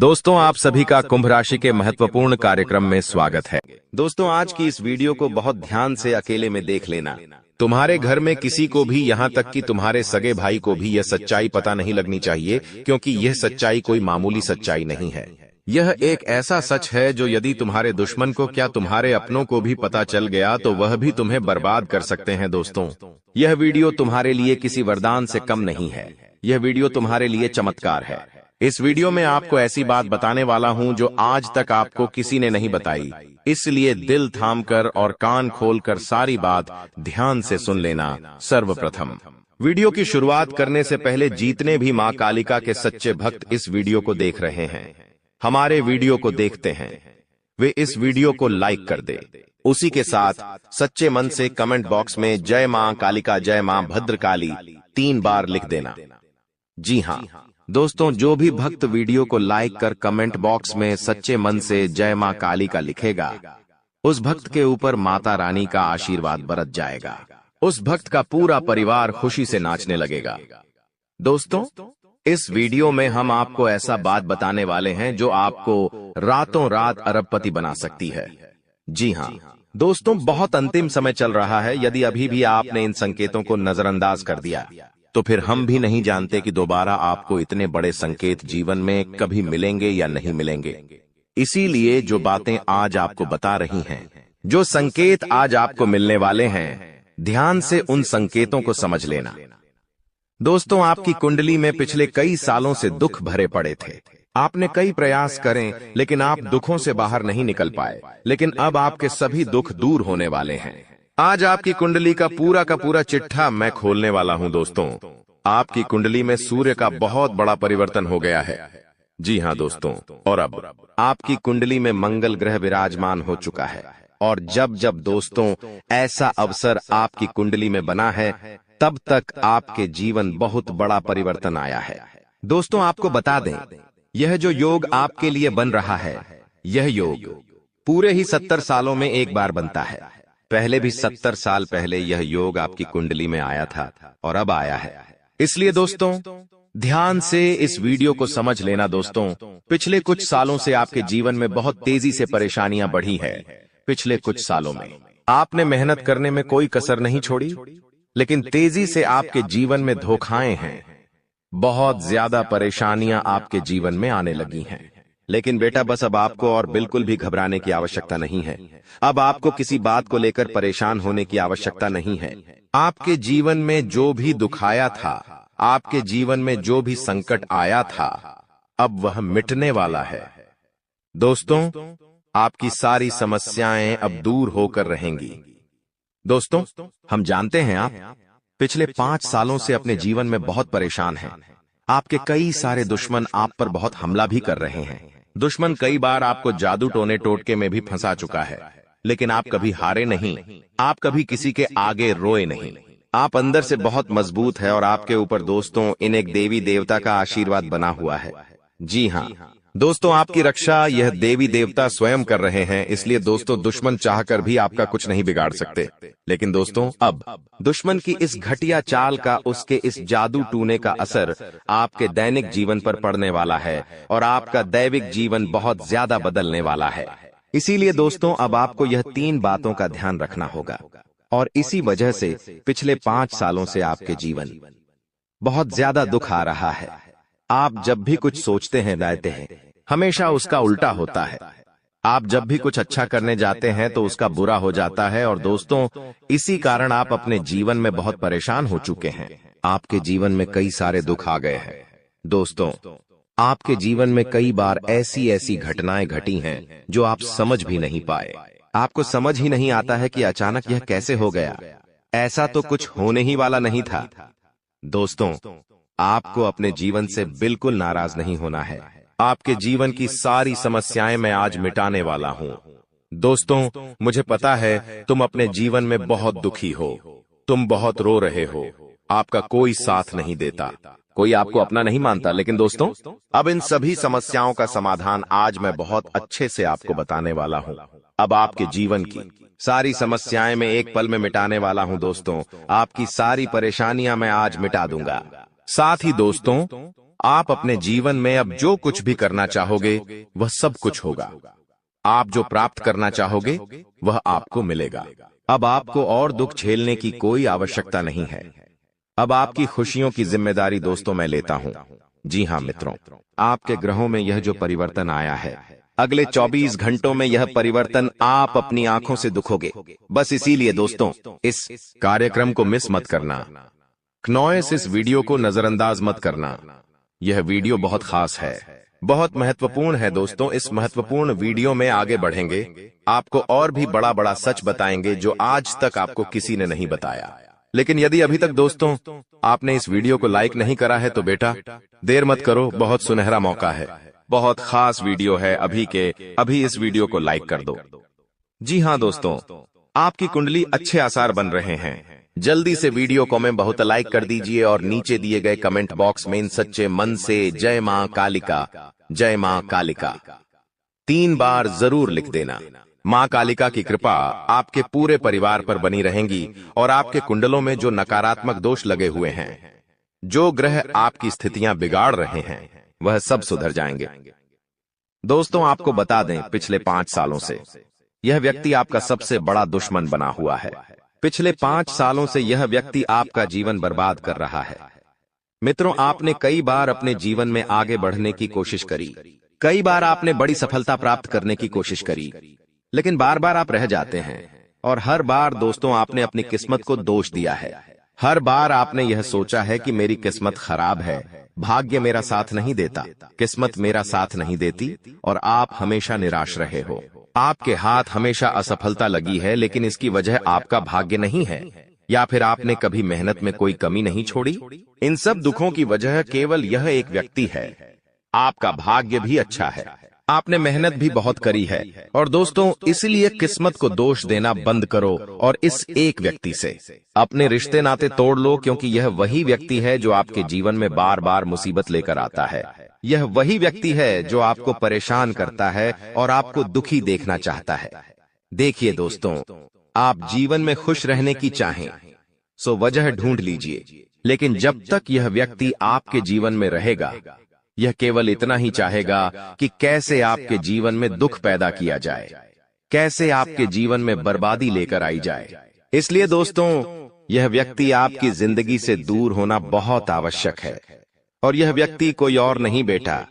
दोस्तों, आप सभी का कुंभ राशि के महत्वपूर्ण कार्यक्रम में स्वागत है। दोस्तों, आज की इस वीडियो को बहुत ध्यान से अकेले में देख लेना। तुम्हारे घर में किसी को भी, यहाँ तक कि तुम्हारे सगे भाई को भी यह सच्चाई पता नहीं लगनी चाहिए, क्योंकि यह सच्चाई कोई मामूली सच्चाई नहीं है। यह एक ऐसा सच है जो यदि तुम्हारे दुश्मन को, क्या तुम्हारे अपनों को भी पता चल गया तो वह भी तुम्हें बर्बाद कर सकते हैं। दोस्तों, यह वीडियो तुम्हारे लिए किसी वरदान से कम नहीं है। यह वीडियो तुम्हारे लिए चमत्कार है। इस वीडियो में आपको ऐसी बात बताने वाला हूं जो आज तक आपको किसी ने नहीं बताई, इसलिए दिल थामकर और कान खोलकर सारी बात ध्यान से सुन लेना। सर्वप्रथम, वीडियो की शुरुआत करने से पहले जितने भी मां कालिका के सच्चे भक्त इस वीडियो को देख रहे हैं, हमारे वीडियो को देखते हैं, वे इस वीडियो को लाइक कर दे। उसी के साथ सच्चे मन से कमेंट बॉक्स में जय मां कालिका, जय मां भद्रकाली 3 बार लिख देना। जी हाँ दोस्तों, जो भी भक्त वीडियो को लाइक कर कमेंट बॉक्स में सच्चे मन से जय मां काली का लिखेगा, उस भक्त के ऊपर माता रानी का आशीर्वाद बरस जाएगा। उस भक्त का पूरा परिवार खुशी से नाचने लगेगा। दोस्तों, इस वीडियो में हम आपको ऐसा बात बताने वाले हैं जो आपको रातों रात अरबपति बना सकती है। जी हाँ दोस्तों, बहुत अंतिम समय चल रहा है। यदि अभी भी आपने इन संकेतों को नजरअंदाज कर दिया तो फिर हम भी नहीं जानते कि दोबारा आपको इतने बड़े संकेत जीवन में कभी मिलेंगे या नहीं मिलेंगे। इसीलिए जो बातें आज आपको बता रही हैं, जो संकेत आज आपको मिलने वाले हैं, ध्यान से उन संकेतों को समझ लेना। दोस्तों, आपकी कुंडली में पिछले कई सालों से दुख भरे पड़े थे। आपने कई प्रयास करें लेकिन आप दुखों से बाहर नहीं निकल पाए, लेकिन अब आपके सभी दुख दूर होने वाले हैं। आज आपकी कुंडली का पूरा चिट्ठा मैं खोलने वाला हूं। दोस्तों, आपकी कुंडली में सूर्य का बहुत बड़ा परिवर्तन हो गया है। जी हां दोस्तों, और अब आपकी कुंडली में मंगल ग्रह विराजमान हो चुका है। और जब जब दोस्तों ऐसा अवसर आपकी कुंडली में बना है, तब तक आपके जीवन बहुत बड़ा परिवर्तन आया है। दोस्तों, आपको बता दें, यह जो योग आपके लिए बन रहा है, यह योग पूरे ही 70 सालों में एक बार बनता है। पहले भी 70 साल पहले यह योग आपकी कुंडली में आया था और अब आया है। इसलिए दोस्तों, ध्यान से इस वीडियो को समझ लेना। दोस्तों, पिछले कुछ सालों से आपके जीवन में बहुत तेजी से परेशानियां बढ़ी है। पिछले कुछ सालों में आपने मेहनत करने में कोई कसर नहीं छोड़ी, लेकिन तेजी से आपके जीवन में धोखाएं हैं। बहुत ज्यादा परेशानियां आपके जीवन में आने लगी हैं। लेकिन बेटा, बस अब आपको और बिल्कुल भी घबराने की आवश्यकता नहीं है। अब आपको किसी बात को लेकर परेशान होने की आवश्यकता नहीं है। आपके जीवन में जो भी दुख आया था, आपके जीवन में जो भी संकट आया था, अब वह मिटने वाला है। दोस्तों, आपकी सारी समस्याएं अब दूर होकर रहेंगी। दोस्तों, हम जानते हैं आप पिछले 5 सालों से अपने जीवन में बहुत परेशान हैं। आपके कई सारे दुश्मन आप पर बहुत हमला भी कर रहे हैं। दुश्मन कई बार आपको जादू टोने टोटके में भी फंसा चुका है, लेकिन आप कभी हारे नहीं। आप कभी किसी के आगे रोए नहीं। आप अंदर से बहुत मजबूत है और आपके ऊपर दोस्तों इन एक देवी देवता का आशीर्वाद बना हुआ है। जी हाँ दोस्तों, आपकी रक्षा यह देवी देवता स्वयं कर रहे हैं। इसलिए दोस्तों, दुश्मन चाहकर भी आपका कुछ नहीं बिगाड़ सकते। लेकिन दोस्तों, अब दुश्मन की इस घटिया चाल का, उसके इस जादू टूने का असर आपके दैनिक जीवन पर पड़ने वाला है और आपका दैविक जीवन बहुत ज्यादा बदलने वाला है। इसीलिए दोस्तों, अब आपको यह 3 बातों का ध्यान रखना होगा। और इसी वजह से पिछले 5 सालों से आपके जीवन बहुत ज्यादा दुख आ रहा है। आप जब भी कुछ सोचते हैं, रहते हैं, हमेशा उसका उल्टा होता है। आप जब भी कुछ अच्छा करने जाते हैं तो उसका बुरा हो जाता है। और दोस्तों, इसी कारण आप अपने जीवन में बहुत परेशान हो चुके हैं। आपके जीवन में कई सारे दुख आ गए हैं। दोस्तों, आपके जीवन में कई बार ऐसी घटनाएं घटी हैं जो आप समझ भी नहीं पाए। आपको समझ ही नहीं आता है कि अचानक यह कैसे हो गया। ऐसा तो कुछ होने ही वाला नहीं था। दोस्तों, आपको अपने जीवन से बिल्कुल नाराज नहीं होना है। आपके जीवन की सारी समस्याएं मैं आज मिटाने वाला हूं। दोस्तों, मुझे पता है तुम अपने जीवन में बहुत दुखी हो, तुम बहुत रो रहे हो, आपका कोई साथ नहीं देता, कोई आपको अपना नहीं मानता। लेकिन दोस्तों, अब इन सभी समस्याओं का समाधान आज मैं बहुत अच्छे से आपको बताने वाला हूं। अब आपके जीवन की सारी समस्याएं मैं एक पल में मिटाने वाला हूं। दोस्तों, आपकी सारी परेशानियां मैं आज मिटा दूंगा। साथ ही दोस्तों, आप अपने जीवन में अब जो कुछ भी करना चाहोगे वह सब कुछ होगा। आप जो प्राप्त करना चाहोगे वह आपको मिलेगा। अब आपको और दुख झेलने की कोई आवश्यकता नहीं है। अब आपकी खुशियों की जिम्मेदारी दोस्तों मैं लेता हूं। जी हां मित्रों, आपके ग्रहों में यह जो परिवर्तन आया है, अगले 24 घंटों में यह परिवर्तन आप अपनी आंखों से दुखोगे। बस इसीलिए दोस्तों इस कार्यक्रम को मिस मत करना। क्नॉयस इस वीडियो को नजरअंदाज मत करना। यह वीडियो बहुत खास है, बहुत महत्वपूर्ण है दोस्तों। इस महत्वपूर्ण वीडियो में आगे बढ़ेंगे, आपको और भी बड़ा बड़ा सच बताएंगे जो आज तक आपको किसी ने नहीं बताया। लेकिन यदि अभी तक दोस्तों आपने इस वीडियो को लाइक नहीं करा है तो बेटा देर मत करो, बहुत सुनहरा मौका है, बहुत खास वीडियो है। अभी इस वीडियो को लाइक कर दो। जी हां दोस्तों, आपकी कुंडली अच्छे आसार बन रहे हैं। जल्दी से वीडियो को में बहुत लाइक कर दीजिए और नीचे दिए गए कमेंट बॉक्स में इन सच्चे मन से जय मां कालिका, जय मां कालिका 3 बार जरूर लिख देना। मां कालिका की कृपा आपके पूरे परिवार पर बनी रहेंगी और आपके कुंडलों में जो नकारात्मक दोष लगे हुए हैं, जो ग्रह आपकी स्थितियां बिगाड़ रहे हैं, वह सब सुधर जाएंगे। दोस्तों आपको बता दें, पिछले 5 सालों से यह व्यक्ति आपका सबसे बड़ा दुश्मन बना हुआ है। पिछले 5 सालों से यह व्यक्ति आपका जीवन बर्बाद कर रहा है। मित्रों, आपने कई बार अपने जीवन में आगे बढ़ने की कोशिश करी, कई बार आपने बड़ी सफलता प्राप्त करने की कोशिश करी, लेकिन बार बार आप रह जाते हैं। और हर बार दोस्तों आपने अपनी किस्मत को दोष दिया है। हर बार आपने यह सोचा है कि मेरी किस्मत खराब है, भाग्य मेरा साथ नहीं देता, किस्मत मेरा साथ नहीं देती, और आप हमेशा निराश रहे हो। आपके हाथ हमेशा असफलता लगी है, लेकिन इसकी वजह आपका भाग्य नहीं है, या फिर आपने कभी मेहनत में कोई कमी नहीं छोड़ी। इन सब दुखों की वजह केवल यह एक व्यक्ति है। आपका भाग्य भी अच्छा है, आपने मेहनत भी बहुत करी है। और दोस्तों इसलिए किस्मत को दोष देना बंद करो और इस एक व्यक्ति से अपने रिश्ते नाते तोड़ लो, क्योंकि यह वही व्यक्ति है जो आपके जीवन में बार बार मुसीबत लेकर आता है। यह वही व्यक्ति है जो आपको परेशान करता है और आपको दुखी देखना चाहता है। देखिए दोस्तों, आप जीवन में खुश रहने की चाहें सो वजह ढूंढ लीजिए, लेकिन जब तक यह व्यक्ति आपके जीवन में रहेगा, यह केवल इतना ही चाहेगा कि कैसे आपके जीवन में दुख पैदा किया जाए, कैसे आपके जीवन में बर्बादी लेकर आई जाए। इसलिए दोस्तों यह व्यक्ति आपकी जिंदगी से दूर होना बहुत आवश्यक है। और यह व्यक्ति कोई और नहीं बेटा,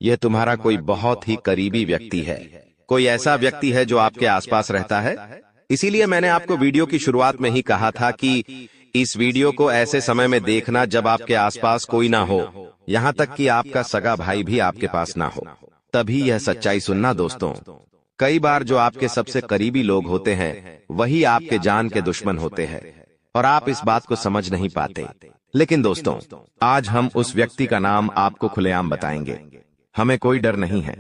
यह तुम्हारा कोई बहुत ही करीबी व्यक्ति है, कोई ऐसा व्यक्ति है जो आपके आसपास रहता है। इसीलिए मैंने आपको वीडियो की शुरुआत में ही कहा था कि इस वीडियो को ऐसे समय में देखना जब आपके आसपास कोई ना हो, यहाँ तक कि आपका सगा भाई भी आपके पास ना हो, तभी यह सच्चाई सुनना दोस्तों। कई बार जो आपके सबसे करीबी लोग होते हैं वही आपके जान के दुश्मन होते हैं, और आप इस बात को समझ नहीं पाते। लेकिन दोस्तों आज हम उस व्यक्ति का नाम आपको खुलेआम बताएंगे। हमें कोई डर नहीं है,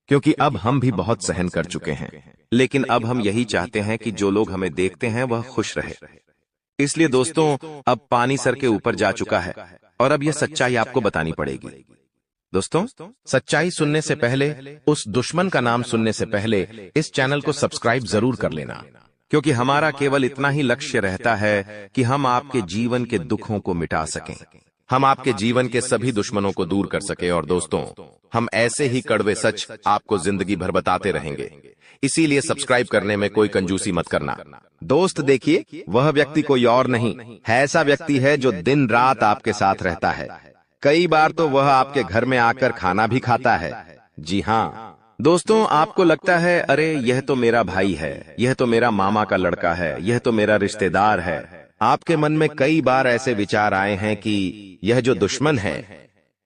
क्योंकि अब हम भी बहुत सहन कर चुके हैं। लेकिन अब हम यही चाहते हैं कि जो लोग हमें देखते हैं वह खुश रहे। इसलिए दोस्तों अब पानी सर के ऊपर जा चुका है और अब यह सच्चाई आपको बतानी पड़ेगी। दोस्तों सच्चाई सुनने से पहले, उस दुश्मन का नाम सुनने से पहले इस चैनल को सब्सक्राइब जरूर कर लेना, क्योंकि हमारा केवल इतना ही लक्ष्य रहता है कि हम आपके जीवन के दुखों को मिटा सकें, हम आपके जीवन के सभी दुश्मनों को दूर कर सके। और दोस्तों हम ऐसे ही कड़वे सच आपको जिंदगी भर बताते रहेंगे, इसीलिए सब्सक्राइब करने में कोई कंजूसी मत करना। दोस्त देखिए, वह व्यक्ति कोई और नहीं है, ऐसा व्यक्ति है जो दिन रात आपके साथ रहता है। कई बार तो वह आपके घर में आकर खाना भी खाता है। जी हाँ दोस्तों, आपको लगता है अरे यह तो मेरा भाई है, यह तो मेरा मामा का लड़का है, यह तो मेरा रिश्तेदार है। आपके मन में कई बार ऐसे विचार आए हैं कि यह जो दुश्मन है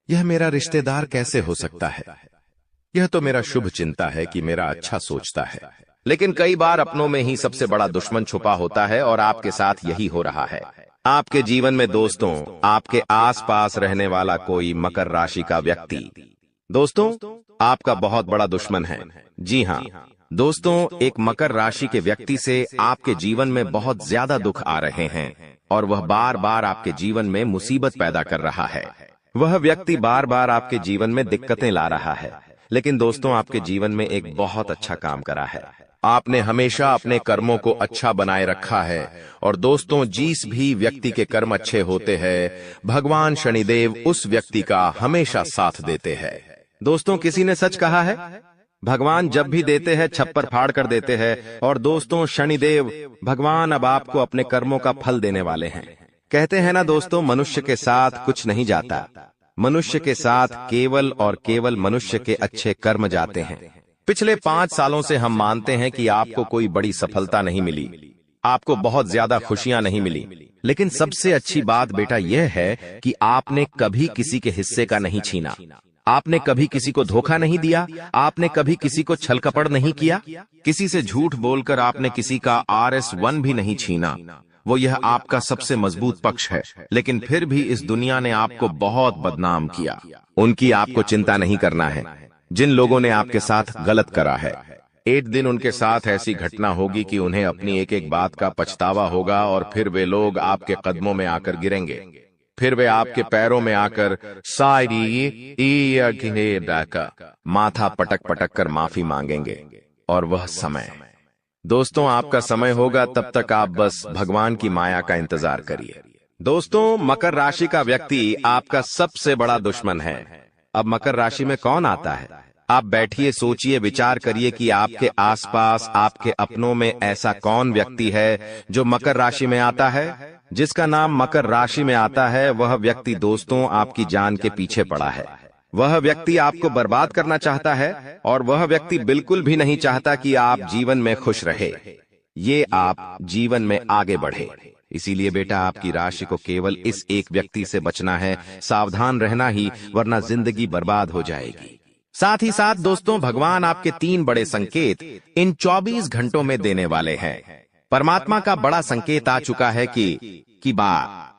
यह मेरा रिश्तेदार कैसे हो सकता है, यह तो मेरा शुभ चिंता है कि मेरा अच्छा सोचता है। लेकिन कई बार अपनों में ही सबसे बड़ा दुश्मन छुपा होता है और आपके साथ यही हो रहा है। आपके जीवन में दोस्तों आपके आसपास रहने वाला कोई मकर राशि का व्यक्ति दोस्तों आपका बहुत बड़ा दुश्मन है। जी हाँ दोस्तों, एक मकर राशि के व्यक्ति से आपके जीवन में बहुत ज्यादा दुख आ रहे हैं और वह बार बार आपके जीवन में मुसीबत पैदा कर रहा है। वह व्यक्ति बार बार आपके जीवन में दिक्कतें ला रहा है, लेकिन दोस्तों आपके जीवन में एक बहुत अच्छा काम करा है। आपने हमेशा अपने कर्मों को अच्छा बनाए रखा है। और दोस्तों, जिस भी व्यक्ति के कर्म अच्छे होते हैं, भगवान शनिदेव उस व्यक्ति का हमेशा साथ देते हैं। दोस्तों, किसी ने सच कहा है, भगवान जब भी देते हैं छप्पर फाड़ कर देते हैं। और दोस्तों, शनिदेव भगवान अब आपको अपने कर्मों का फल देने वाले हैं। कहते हैं ना दोस्तों, मनुष्य के साथ कुछ नहीं जाता, मनुष्य के साथ केवल और केवल मनुष्य के अच्छे कर्म जाते हैं। पिछले 5 सालों से हम मानते हैं कि आपको कोई बड़ी सफलता नहीं मिली, आपको बहुत ज्यादा खुशियां नहीं मिली, लेकिन सबसे अच्छी बात बेटा यह है कि आपने कभी किसी के हिस्से का नहीं छीना, आपने कभी किसी को धोखा नहीं दिया, आपने कभी किसी को छल कपट नहीं किया, किसी से झूठ बोलकर आपने किसी का RS1 भी नहीं छीना। वो यह आपका सबसे मजबूत पक्ष है। लेकिन फिर भी इस दुनिया ने आपको बहुत बदनाम किया। उनकी आपको चिंता नहीं करना है। जिन लोगों ने आपके साथ गलत करा है, एक दिन उनके साथ ऐसी घटना होगी कि उन्हें अपनी एक एक बात का पछतावा होगा, और फिर वे लोग आपके कदमों में आकर गिरेंगे, फिर वे आपके पैरों में आकर माथा पटक पटक कर माफी मांगेंगे। और वह समय, दोस्तों, आपका समय होगा, तब तक आप बस भगवान की माया का इंतजार करिए। दोस्तों, मकर राशि का व्यक्ति आपका सबसे बड़ा दुश्मन है। अब मकर राशि में कौन आता है? आप बैठिए, सोचिए, विचार करिए कि आपके आसपास, आपके अपनों में ऐसा कौन व्यक्ति है जो मकर राशि में आता है। जिसका नाम मकर राशि में आता है, वह व्यक्ति दोस्तों आपकी जान के पीछे पड़ा है। वह व्यक्ति आपको बर्बाद करना चाहता है, और वह व्यक्ति बिल्कुल भी नहीं चाहता कि आप जीवन में खुश रहे, ये आप जीवन में आगे बढ़े। इसीलिए बेटा, आपकी राशि को केवल इस एक व्यक्ति से बचना है, सावधान रहना ही, वरना जिंदगी बर्बाद हो जाएगी। साथ ही साथ दोस्तों, भगवान आपके 3 बड़े संकेत इन 24 घंटों में देने वाले हैं। परमात्मा का बड़ा संकेत आ चुका है कि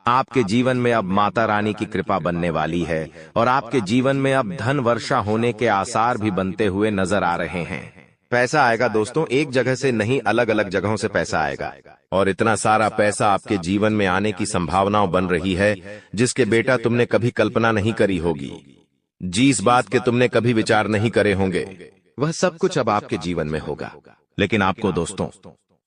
आपके जीवन में अब माता रानी की कृपा बनने वाली है, और आपके जीवन में अब धन वर्षा होने के आसार भी बनते हुए नजर आ रहे हैं। पैसा आएगा दोस्तों, एक जगह से नहीं, अलग अलग जगहों से पैसा आएगा, और इतना सारा पैसा आपके जीवन में आने की संभावनाएं बन रही है, जिसके बेटा तुमने कभी कल्पना नहीं करी होगी। जिस बात के तुमने कभी विचार नहीं करे होंगे, वह सब कुछ अब आपके जीवन में होगा। लेकिन आपको दोस्तों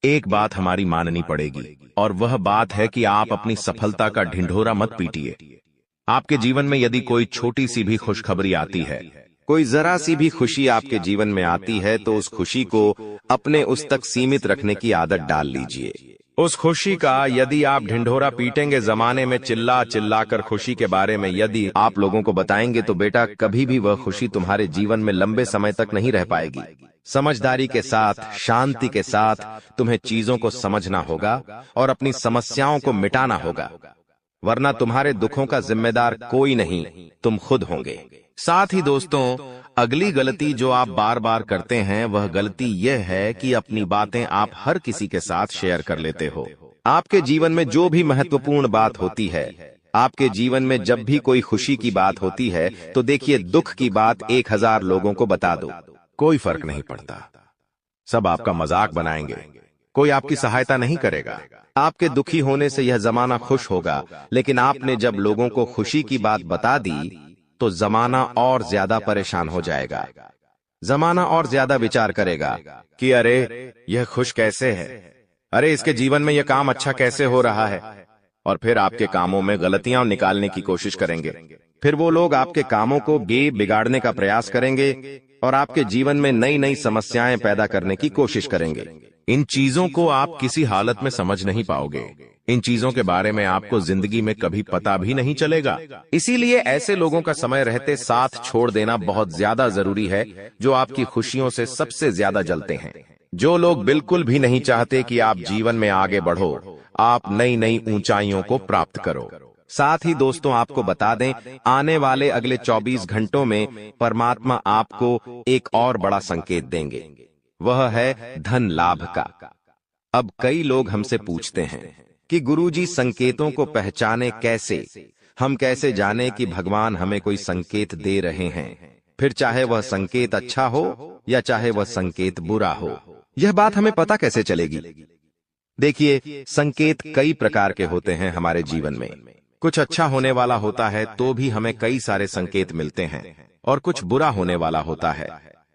एक बात हमारी माननी पड़ेगी, और वह बात है कि आप अपनी सफलता का ढिंढोरा मत पीटिए। आपके जीवन में यदि कोई छोटी सी भी खुशखबरी आती है, कोई जरा सी भी खुशी आपके जीवन में आती है, तो उस खुशी को अपने उस तक सीमित रखने की आदत डाल लीजिए। उस खुशी का यदि आप ढिंढोरा पीटेंगे, जमाने में चिल्ला चिल्ला कर खुशी के बारे में यदि आप लोगों को बताएंगे, तो बेटा कभी भी वह खुशी तुम्हारे जीवन में लंबे समय तक नहीं रह पाएगी। समझदारी के साथ, शांति के साथ तुम्हें चीजों को समझना होगा और अपनी समस्याओं को मिटाना होगा, वरना तुम्हारे दुखों का जिम्मेदार कोई नहीं, तुम खुद होंगे। साथ ही दोस्तों, अगली गलती जो आप बार बार करते हैं, वह गलती यह है कि अपनी बातें आप हर किसी के साथ शेयर कर लेते हो। आपके जीवन में जो भी महत्वपूर्ण बात होती है, आपके जीवन में जब भी कोई खुशी की बात होती है, तो देखिए, दुख की बात 1000 लोगों को बता दो, कोई फर्क नहीं पड़ता। सब आपका मजाक बनाएंगे, कोई आपकी सहायता नहीं करेगा। आपके दुखी होने से यह जमाना खुश होगा, लेकिन आपने जब लोगों को खुशी की बात बता दी, तो जमाना और ज्यादा परेशान हो जाएगा। जमाना और ज्यादा विचार करेगा कि अरे यह खुश कैसे है, अरे इसके जीवन में यह काम अच्छा कैसे हो रहा है, और फिर आपके कामों में गलतियां निकालने की कोशिश करेंगे। फिर वो लोग आपके कामों को बिगाड़ने का प्रयास करेंगे और आपके जीवन में नई नई समस्याएं पैदा करने की कोशिश करेंगे। इन चीजों को आप किसी हालत में समझ नहीं पाओगे। इन चीजों के बारे में आपको जिंदगी में कभी पता भी नहीं चलेगा। इसीलिए ऐसे लोगों का समय रहते साथ छोड़ देना बहुत ज्यादा जरूरी है, जो आपकी खुशियों से सबसे ज्यादा जलते हैं। जो लोग बिल्कुल भी नहीं चाहते कि आप जीवन में आगे बढ़ो, आप नई नई ऊंचाइयों को प्राप्त करो। साथ ही दोस्तों, आपको बता दें, आने वाले अगले 24 घंटों में परमात्मा आपको एक और बड़ा संकेत देंगे, वह है धन लाभ का। अब कई लोग हमसे पूछते हैं कि गुरुजी, संकेतों को पहचाने कैसे? हम कैसे जाने कि भगवान हमें कोई संकेत दे रहे हैं, फिर चाहे वह संकेत अच्छा हो या चाहे वह संकेत बुरा हो? यह बात हमें पता कैसे चलेगी? देखिए, संकेत कई प्रकार के होते हैं हमारे जीवन में। कुछ अच्छा होने वाला होता है तो भी हमें कई सारे संकेत मिलते हैं, और कुछ बुरा होने वाला होता है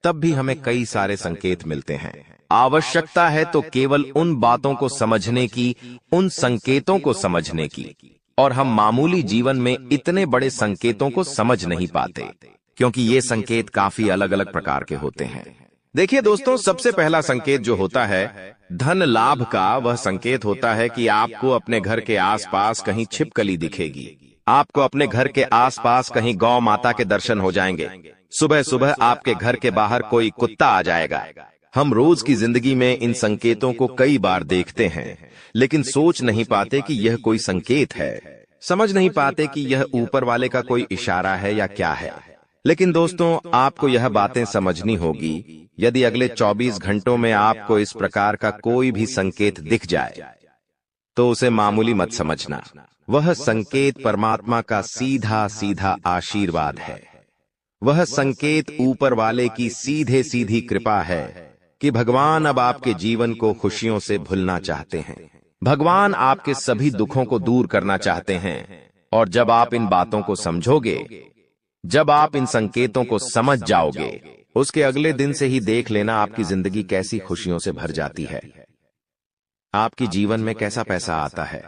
तब भी हमें कई सारे संकेत मिलते हैं। आवश्यकता है तो केवल उन बातों को समझने की, उन संकेतों को समझने की। और हम मामूली जीवन में इतने बड़े संकेतों को समझ नहीं पाते, क्योंकि ये संकेत काफी अलग अलग प्रकार के होते हैं। देखिए दोस्तों, सबसे पहला संकेत जो होता है धन लाभ का, वह संकेत होता है कि आपको अपने घर के आसपास कहीं छिपकली दिखेगी। आपको अपने घर के आसपास कहीं गौ माता के दर्शन हो जाएंगे। सुबह सुबह आपके घर के बाहर कोई कुत्ता आ जाएगा। हम रोज की जिंदगी में इन संकेतों को कई बार देखते हैं, लेकिन सोच नहीं पाते कि यह कोई संकेत है, समझ नहीं पाते कि यह ऊपर वाले का कोई इशारा है या क्या है। लेकिन दोस्तों, आपको यह बातें समझनी होगी। यदि अगले 24 घंटों में आपको इस प्रकार का कोई भी संकेत दिख जाए, तो उसे मामूली मत समझना। वह संकेत परमात्मा का सीधा सीधा आशीर्वाद है। वह संकेत ऊपर वाले की सीधे सीधी कृपा है कि भगवान अब आपके जीवन को खुशियों से भुलना चाहते हैं। भगवान आपके सभी दुखों को दूर करना चाहते हैं। और जब आप इन बातों को समझोगे, जब आप इन संकेतों को समझ जाओगे, उसके अगले दिन से ही देख लेना आपकी जिंदगी कैसी खुशियों से भर जाती है। आपकी जीवन में कैसा पैसा आता है।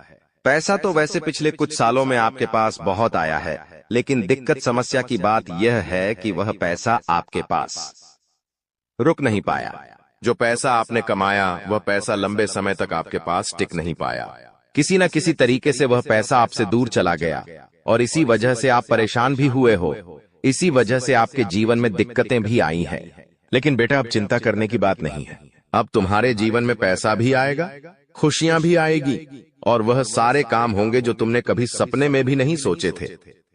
पैसा तो वैसे पिछले कुछ सालों में आपके पास बहुत आया है, लेकिन दिक्कत समस्या की बात यह है कि वह पैसा आपके पास रुक नहीं पाया। जो पैसा आपने कमाया, वह पैसा लंबे समय तक आपके पास टिक नहीं पाया। किसी न किसी तरीके से वह पैसा आपसे दूर चला गया, और इसी वजह से आप परेशान भी हुए हो। इसी वजह से आपके जीवन में दिक्कतें भी आई हैं। लेकिन बेटा, अब चिंता करने की बात नहीं है। अब तुम्हारे जीवन में पैसा भी आएगा, खुशियां भी आएगी, और वह सारे काम होंगे जो तुमने कभी सपने में भी नहीं सोचे थे।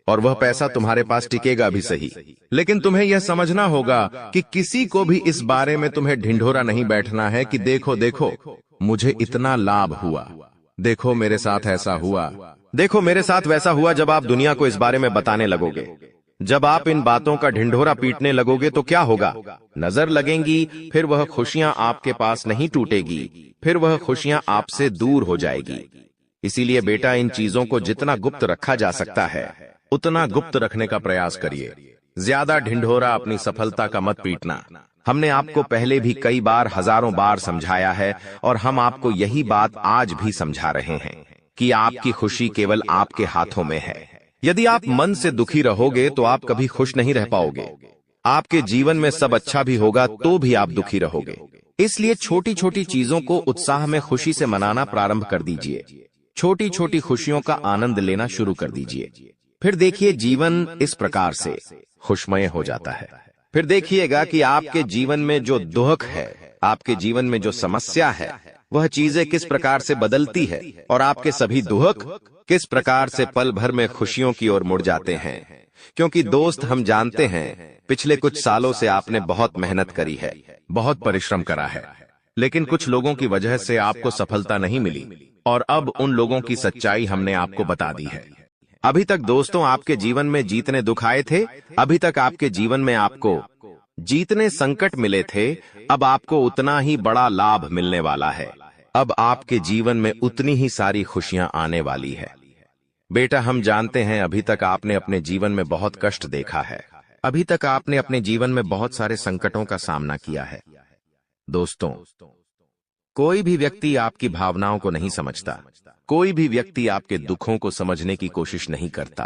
और वह पैसा तुम्हारे पास टिकेगा भी सही, लेकिन तुम्हें यह समझना होगा कि किसी को भी इस बारे में तुम्हें ढिंढोरा नहीं बैठना है कि देखो देखो मुझे इतना लाभ हुआ, देखो मेरे साथ ऐसा हुआ, देखो मेरे साथ वैसा हुआ। जब आप दुनिया को इस बारे में बताने लगोगे, जब आप इन बातों का ढिंढोरा पीटने लगोगे, तो क्या होगा? नजर लगेंगी, फिर वह खुशियां आपके पास नहीं टूटेगी, फिर वह खुशियां आपसे दूर हो जाएगी। इसीलिए बेटा, इन चीजों को जितना गुप्त रखा जा सकता है, उतना गुप्त रखने का प्रयास करिए। ज्यादा ढिंढोरा अपनी सफलता का मत पीटना। हमने आपको पहले भी कई बार, हजारों बार समझाया है, और हम आपको यही बात आज भी समझा रहे हैं कि आपकी खुशी केवल आपके हाथों में है। यदि आप मन से दुखी रहोगे तो आप कभी खुश नहीं रह पाओगे। आपके जीवन में सब अच्छा भी होगा तो भी आप दुखी रहोगे। इसलिए छोटी छोटी चीजों को उत्साह में खुशी से मनाना प्रारंभ कर दीजिए। छोटी छोटी खुशियों का आनंद लेना शुरू कर दीजिए। फिर देखिए, जीवन इस प्रकार से खुशमय हो जाता है। फिर देखिएगा कि आपके जीवन में जो दुख है, आपके जीवन में जो समस्या है, वह चीजें किस प्रकार से बदलती है, और आपके सभी दुख किस प्रकार से पल भर में खुशियों की ओर मुड़ जाते हैं। क्योंकि दोस्त, हम जानते हैं पिछले कुछ सालों से आपने बहुत मेहनत करी है, बहुत परिश्रम करा है, लेकिन कुछ लोगों की वजह से आपको सफलता नहीं मिली, और अब उन लोगों की सच्चाई हमने आपको बता दी है। अभी तक दोस्तों आपके जीवन में जितने दुख आए थे, अभी तक आपके जीवन में आपको जितने संकट मिले थे, अब आपको उतना ही बड़ा लाभ मिलने वाला है। अब आपके जीवन में उतनी ही सारी खुशियां आने वाली है। बेटा, हम जानते हैं अभी तक आपने अपने जीवन में बहुत कष्ट देखा है। अभी तक आपने अपने जीवन में बहुत सारे संकटों का सामना किया है। दोस्तों, कोई भी व्यक्ति आपकी भावनाओं को नहीं समझता। कोई भी व्यक्ति आपके दुखों को समझने की कोशिश नहीं करता।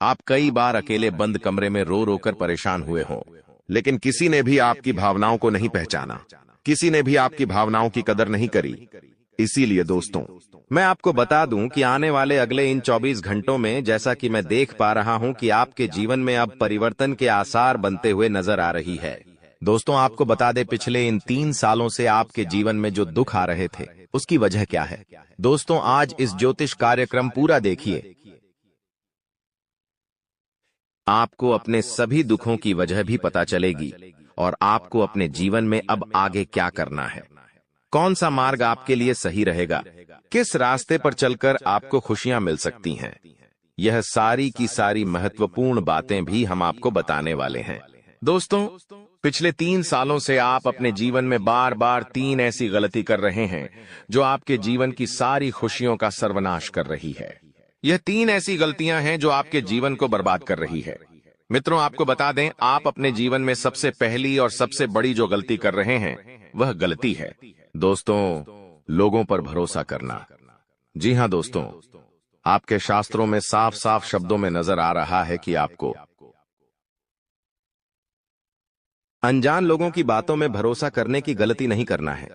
आप कई बार अकेले बंद कमरे में रो रो कर परेशान हुए हों, लेकिन किसी ने भी आपकी भावनाओं को नहीं पहचाना, किसी ने भी आपकी भावनाओं की कदर नहीं करी। इसीलिए दोस्तों, मैं आपको बता दूं कि आने वाले अगले इन 24 घंटों में, जैसा कि मैं देख पा रहा हूं कि आपके जीवन में अब परिवर्तन के आसार बनते हुए नजर आ रही है। दोस्तों, आपको बता दें, पिछले इन 3 सालों से आपके जीवन में जो दुख आ रहे थे, उसकी वजह क्या है? दोस्तों, आज इस ज्योतिष कार्यक्रम पूरा देखिए। आपको अपने सभी दुखों की वजह भी पता चलेगी, और आपको अपने जीवन में अब आगे क्या करना है, कौन सा मार्ग आपके लिए सही रहेगा, किस रास्ते पर चलकर आपको खुशियां मिल सकती हैं। यह सारी की सारी महत्वपूर्ण बातें भी हम आपको बताने वाले हैं। दोस्तों, पिछले 3 सालों से आप अपने जीवन में बार बार 3 ऐसी गलती कर रहे हैं जो आपके जीवन की सारी खुशियों का सर्वनाश कर रही है। यह 3 ऐसी गलतियां हैं जो आपके जीवन को बर्बाद कर रही है। मित्रों, आपको बता दें, आप अपने जीवन में सबसे पहली और सबसे बड़ी जो गलती कर रहे हैं, वह गलती है। दोस्तों, लोगों पर भरोसा करना। जी हाँ दोस्तों, आपके शास्त्रों में साफ साफ शब्दों में नजर आ रहा है कि आपको अनजान लोगों की बातों में भरोसा करने की गलती नहीं करना है।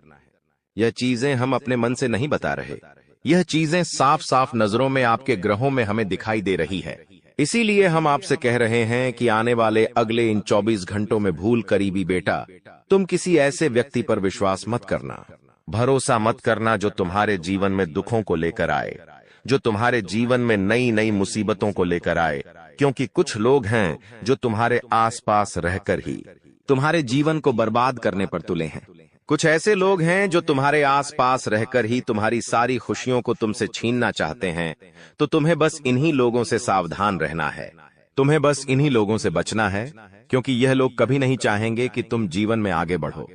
यह चीजें हम अपने मन से नहीं बता रहे, यह चीजें साफ साफ नजरों में आपके ग्रहों में हमें दिखाई दे रही है। इसीलिए हम आपसे कह रहे हैं कि आने वाले अगले इन 24 घंटों में भूल करीबी बेटा, तुम किसी ऐसे व्यक्ति पर विश्वास मत करना, भरोसा मत करना जो तुम्हारे जीवन में दुखों को लेकर आए, जो तुम्हारे जीवन में नई नई मुसीबतों को लेकर आए। क्योंकि कुछ लोग हैं जो तुम्हारे आसपास रहकर ही तुम्हारे जीवन को बर्बाद करने पर तुले हैं। कुछ ऐसे लोग हैं जो तुम्हारे आसपास रहकर ही तुम्हारी सारी खुशियों को तुमसे छीनना चाहते हैं। तो तुम्हें बस इन्हीं लोगों से सावधान रहना है, तुम्हें बस इन्हीं लोगों से बचना है, क्योंकि यह लोग कभी नहीं चाहेंगे कि तुम जीवन में आगे बढ़ो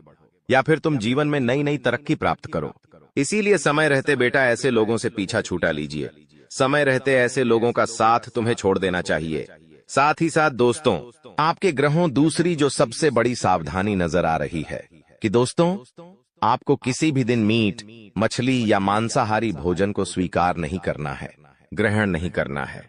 या फिर तुम जीवन में नई नई तरक्की प्राप्त करो। इसीलिए समय रहते बेटा ऐसे लोगों से पीछा छूटा लीजिए। समय रहते ऐसे लोगों का साथ तुम्हें छोड़ देना चाहिए। साथ ही साथ दोस्तों, आपके ग्रहों दूसरी जो सबसे बड़ी सावधानी नजर आ रही है कि दोस्तों, आपको किसी भी दिन मीट, मछली या मांसाहारी भोजन को स्वीकार नहीं करना है, ग्रहण नहीं करना है।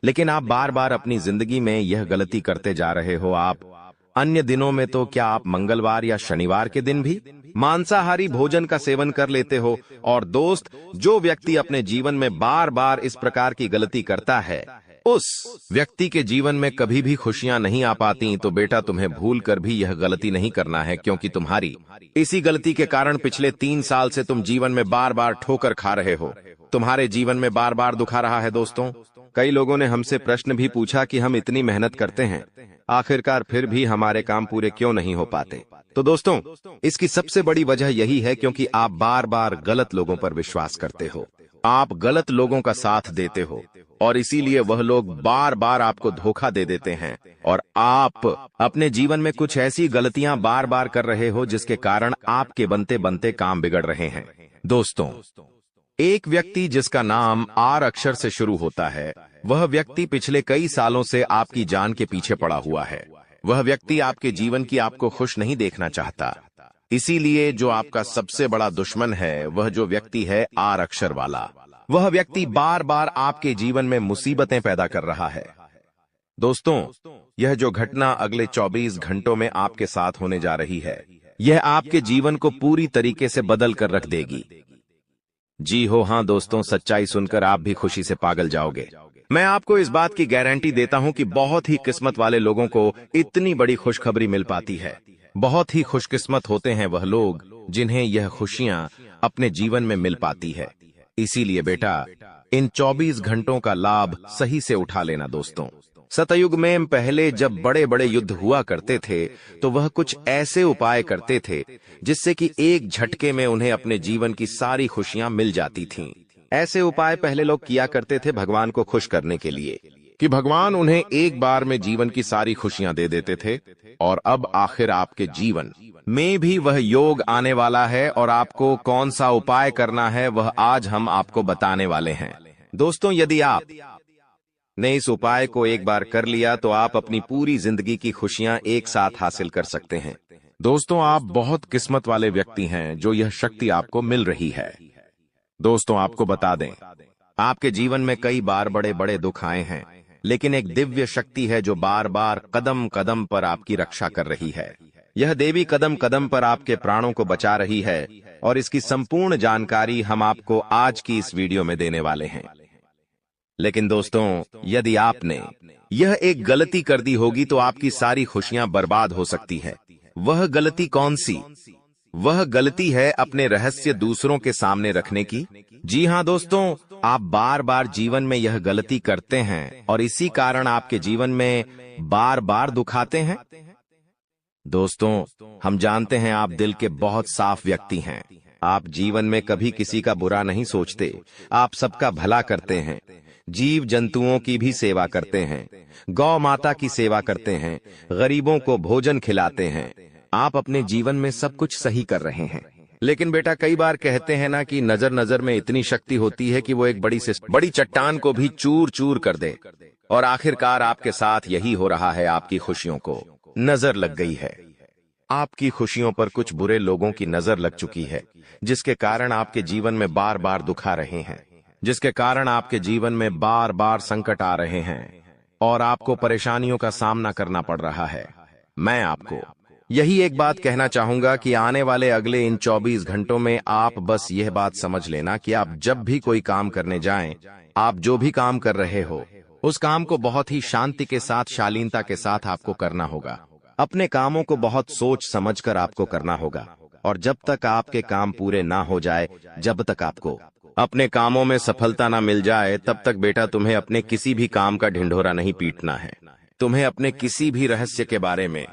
लेकिन आप बार बार अपनी जिंदगी में यह गलती करते जा रहे हो। आप अन्य दिनों में तो क्या आप मंगलवार या शनिवार के दिन भी मांसाहारी भोजन का सेवन कर लेते हो। और दोस्त, जो व्यक्ति अपने जीवन में बार बार इस प्रकार की गलती करता है, उस व्यक्ति के जीवन में कभी भी खुशियां नहीं आ पाती। तो बेटा, तुम्हें भूल कर भी यह गलती नहीं करना है, क्योंकि तुम्हारी इसी गलती के कारण पिछले 3 साल से तुम जीवन में बार बार ठोकर खा रहे हो, तुम्हारे जीवन में बार बार दुख आ रहा है। दोस्तों, कई लोगों ने हमसे प्रश्न भी पूछा कि हम इतनी मेहनत करते हैं, आखिरकार फिर भी हमारे काम पूरे क्यों नहीं हो पाते। तो दोस्तों, इसकी सबसे बड़ी वजह यही है क्योंकि आप बार बार गलत लोगों पर विश्वास करते हो, आप गलत लोगों का साथ देते हो, और इसीलिए वह लोग बार बार आपको धोखा दे देते हैं। और आप अपने जीवन में कुछ ऐसी गलतियां बार बार कर रहे हो जिसके कारण आपके बनते बनते काम बिगड़ रहे हैं। दोस्तों, एक व्यक्ति जिसका नाम आर अक्षर से शुरू होता है, वह व्यक्ति पिछले कई सालों से आपकी जान के पीछे पड़ा हुआ है। वह व्यक्ति आपके जीवन की आपको खुश नहीं देखना चाहता। इसीलिए जो आपका सबसे बड़ा दुश्मन है, वह जो व्यक्ति है आर अक्षर वाला, वह व्यक्ति बार बार आपके जीवन में मुसीबतें पैदा कर रहा है। दोस्तों, यह जो घटना अगले 24 घंटों में आपके साथ होने जा रही है, यह आपके जीवन को पूरी तरीके से बदल कर रख देगी। जी हो हाँ दोस्तों, सच्चाई सुनकर आप भी खुशी से पागल जाओगे। मैं आपको इस बात की गारंटी देता हूं कि बहुत ही किस्मत वाले लोगों को इतनी बड़ी खुशखबरी मिल पाती है। बहुत ही खुशकिस्मत होते हैं वह लोग जिन्हें यह खुशियां अपने जीवन में मिल पाती है। इसीलिए बेटा, इन 24 घंटों का लाभ सही से उठा लेना। दोस्तों, सतयुग में पहले जब बड़े बड़े युद्ध हुआ करते थे, तो वह कुछ ऐसे उपाय करते थे जिससे कि एक झटके में उन्हें अपने जीवन की सारी खुशियां मिल जाती थीं। ऐसे उपाय पहले लोग किया करते थे भगवान को खुश करने के लिए, कि भगवान उन्हें एक बार में जीवन की सारी खुशियां दे देते थे। और अब आखिर आपके जीवन में भी वह योग आने वाला है, और आपको कौन सा उपाय करना है वह आज हम आपको बताने वाले हैं। दोस्तों, यदि आप ने इस उपाय को एक बार कर लिया तो आप अपनी पूरी जिंदगी की खुशियां एक साथ हासिल कर सकते हैं। दोस्तों, आप बहुत किस्मत वाले व्यक्ति हैं जो यह शक्ति आपको मिल रही है। दोस्तों, आपको बता दें, आपके जीवन में कई बार बड़े बड़े दुख आए हैं, लेकिन एक दिव्य शक्ति है जो बार बार कदम कदम पर आपकी रक्षा कर रही है। यह देवी कदम कदम पर आपके प्राणों को बचा रही है, और इसकी संपूर्ण जानकारी हम आपको आज की इस वीडियो में देने वाले हैं। लेकिन दोस्तों, यदि आपने यह एक गलती कर दी होगी तो आपकी सारी खुशियां बर्बाद हो सकती है। वह गलती कौन सी? वह गलती है अपने रहस्य दूसरों के सामने रखने की। जी हाँ दोस्तों, आप बार बार जीवन में यह गलती करते हैं और इसी कारण आपके जीवन में बार बार दुख आते हैं। दोस्तों, हम जानते हैं आप दिल के बहुत साफ व्यक्ति हैं। आप जीवन में कभी किसी का बुरा नहीं सोचते, आप सबका भला करते हैं, जीव जंतुओं की भी सेवा करते हैं, गौ माता की सेवा करते हैं, गरीबों को भोजन खिलाते हैं। आप अपने जीवन में सब कुछ सही कर रहे हैं। लेकिन बेटा, कई बार कहते हैं ना कि नजर नजर में इतनी शक्ति होती है कि वो एक बड़ी से बड़ी चट्टान को भी चूर चूर कर दे। और आखिरकार आपके साथ यही हो रहा है। आपकी खुशियों को नजर लग गई है। आपकी खुशियों पर कुछ बुरे लोगों की नजर लग चुकी है, जिसके कारण आपके जीवन में बार बार दुख आ रहे हैं, जिसके कारण आपके जीवन में बार बार संकट आ रहे हैं और आपको परेशानियों का सामना करना पड़ रहा है। मैं आपको यही एक बात कहना चाहूंगा कि आने वाले अगले इन 24 घंटों में आप बस यह बात समझ लेना कि आप जब भी कोई काम करने जाएं, आप जो भी काम कर रहे हो उस काम को बहुत ही शांति के साथ, शालीनता के साथ आपको करना होगा। अपने कामों को बहुत सोच समझकर आपको करना होगा और जब तक आपके काम पूरे ना हो जाए, जब तक आपको अपने कामों में सफलता ना मिल जाए, तब तक बेटा तुम्हें अपने किसी भी काम का ढिंढोरा नहीं पीटना है। तुम्हें अपने किसी भी रहस्य के बारे में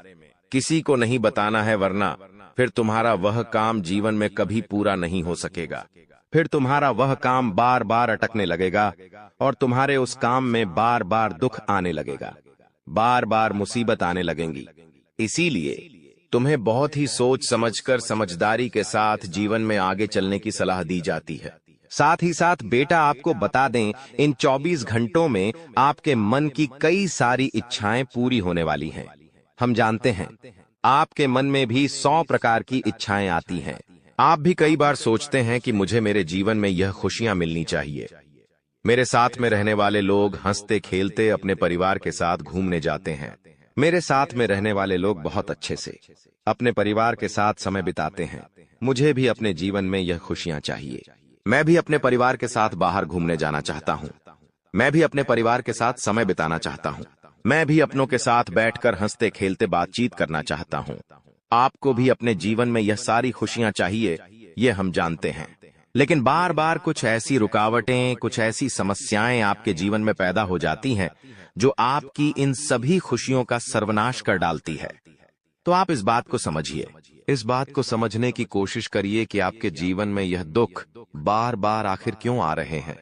किसी को नहीं बताना है, वरना फिर तुम्हारा वह काम जीवन में कभी पूरा नहीं हो सकेगा। फिर तुम्हारा वह काम बार बार अटकने लगेगा और तुम्हारे उस काम में बार बार दुख आने लगेगा, बार बार मुसीबत आने लगेंगी। इसीलिए तुम्हें बहुत ही सोच समझकर, समझदारी के साथ जीवन में आगे चलने की सलाह दी जाती है। साथ ही साथ बेटा आपको बता दें, इन 24 घंटों में आपके मन की कई सारी इच्छाएं पूरी होने वाली हैं। हम जानते हैं आपके मन में भी 100 प्रकार की इच्छाएं आती हैं। आप भी कई बार सोचते हैं कि मुझे मेरे जीवन में यह खुशियां मिलनी चाहिए, मेरे साथ में रहने वाले लोग हंसते खेलते अपने परिवार के साथ घूमने जाते हैं, मेरे साथ में रहने वाले लोग बहुत अच्छे से अपने परिवार के साथ समय बिताते हैं। मुझे भी अपने जीवन में यह खुशियां चाहिए। मैं भी अपने परिवार के साथ बाहर घूमने जाना चाहता हूं। मैं भी अपने परिवार के साथ समय बिताना चाहता हूं। मैं भी अपनों के साथ बैठकर हंसते खेलते बातचीत करना चाहता हूं। आपको भी अपने जीवन में यह सारी खुशियां चाहिए, ये हम जानते हैं। लेकिन बार बार कुछ ऐसी रुकावटें, कुछ ऐसी समस्याएं आपके जीवन में पैदा हो जाती हैं जो आपकी इन सभी खुशियों का सर्वनाश कर डालती है। तो आप इस बात को समझिए, इस बात को समझने की कोशिश करिए कि आपके जीवन में यह दुख बार बार आखिर क्यों आ रहे हैं।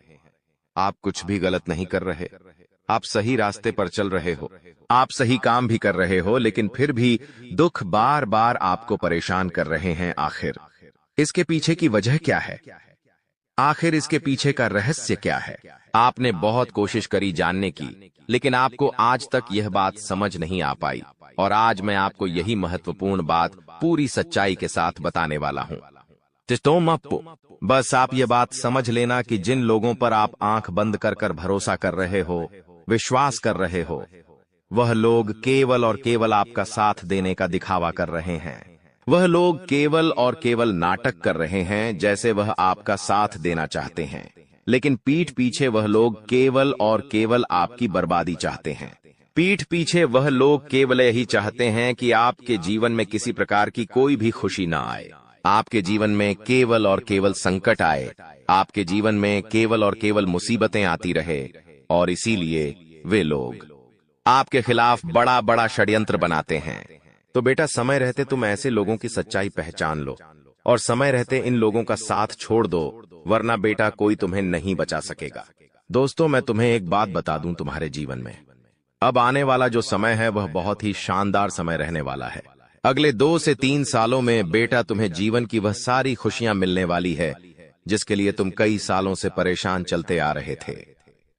आप कुछ भी गलत नहीं कर रहे, आप सही रास्ते पर चल रहे हो, आप सही काम भी कर रहे हो, लेकिन फिर भी दुख बार बार आपको परेशान कर रहे हैं। आखिर इसके पीछे की वजह क्या है? आखिर इसके पीछे का रहस्य क्या है? आपने बहुत कोशिश करी जानने की, लेकिन आपको आज तक यह बात समझ नहीं आ पाई और आज मैं आपको यही महत्वपूर्ण बात पूरी सच्चाई के साथ बताने वाला हूं। बस आप ये बात समझ लेना कि जिन लोगों पर आप आंख बंद कर कर भरोसा कर रहे हो, विश्वास कर रहे हो, वह लोग केवल और केवल आपका साथ देने का दिखावा कर रहे हैं। वह लोग केवल और केवल नाटक कर रहे हैं, जैसे वह आपका साथ देना चाहते हैं, लेकिन पीठ पीछे वह लोग केवल और केवल आपकी बर्बादी चाहते हैं। पीठ पीछे वह लोग केवल यही चाहते हैं कि आपके जीवन में किसी प्रकार की कोई भी खुशी ना आए, आपके जीवन में केवल और केवल संकट आए, आपके जीवन में केवल और केवल मुसीबतें आती रहे। और इसीलिए वे लोग आपके खिलाफ बड़ा बड़ा षड्यंत्र बनाते हैं। तो बेटा, समय रहते तुम ऐसे लोगों की सच्चाई पहचान लो और समय रहते इन लोगों का साथ छोड़ दो, वरना बेटा कोई तुम्हें नहीं बचा सकेगा। दोस्तों, मैं तुम्हें एक बात बता दूं, तुम्हारे जीवन में अब आने वाला जो समय है वह बहुत ही शानदार समय रहने वाला है। अगले 2 से 3 सालों में बेटा तुम्हें जीवन की वह सारी खुशियां मिलने वाली है जिसके लिए तुम कई सालों से परेशान चलते आ रहे थे।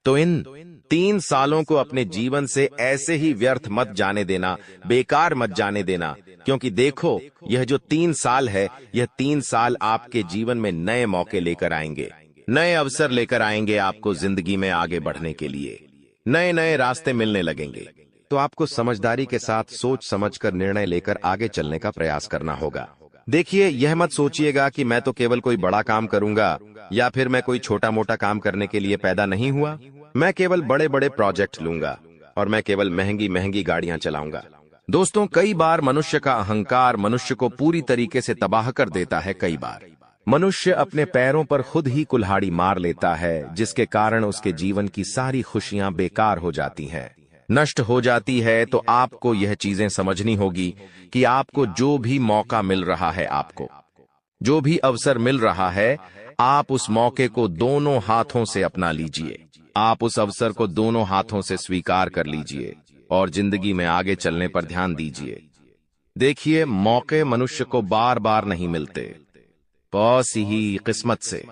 तो इन 3 सालों को अपने जीवन से ऐसे ही व्यर्थ मत जाने देना, बेकार मत जाने देना, क्योंकि देखो, यह जो 3 साल है, यह 3 साल आपके जीवन में नए मौके लेकर आएंगे, नए अवसर लेकर आएंगे आपको जिंदगी में आगे बढ़ने के लिए। नए नए रास्ते मिलने लगेंगे। तो आपको समझदारी के साथ सोच समझकर निर्णय लेकर आगे चलने का प्रयास करना होगा। देखिए, यह मत सोचिएगा कि मैं तो केवल कोई बड़ा काम करूंगा या फिर मैं कोई छोटा मोटा काम करने के लिए पैदा नहीं हुआ। मैं केवल बड़े बड़े प्रोजेक्ट लूंगा और मैं केवल महंगी महंगी गाड़ियां चलाऊंगा। दोस्तों, कई बार मनुष्य का अहंकार मनुष्य को पूरी तरीके से तबाह कर देता है। कई बार मनुष्य अपने पैरों पर खुद ही कुल्हाड़ी मार लेता है, जिसके कारण उसके जीवन की सारी खुशियां बेकार हो जाती हैं, नष्ट हो जाती है। तो आपको यह चीजें समझनी होगी कि आपको जो भी मौका मिल रहा है, आपको जो भी अवसर मिल रहा है, आप उस मौके को दोनों हाथों से अपना लीजिए। आप उस अवसर को दोनों हाथों से स्वीकार कर लीजिए और जिंदगी में आगे चलने पर ध्यान दीजिए। देखिए, मौके मनुष्य को बार बार नहीं मिलते, बस ही किस्मत से।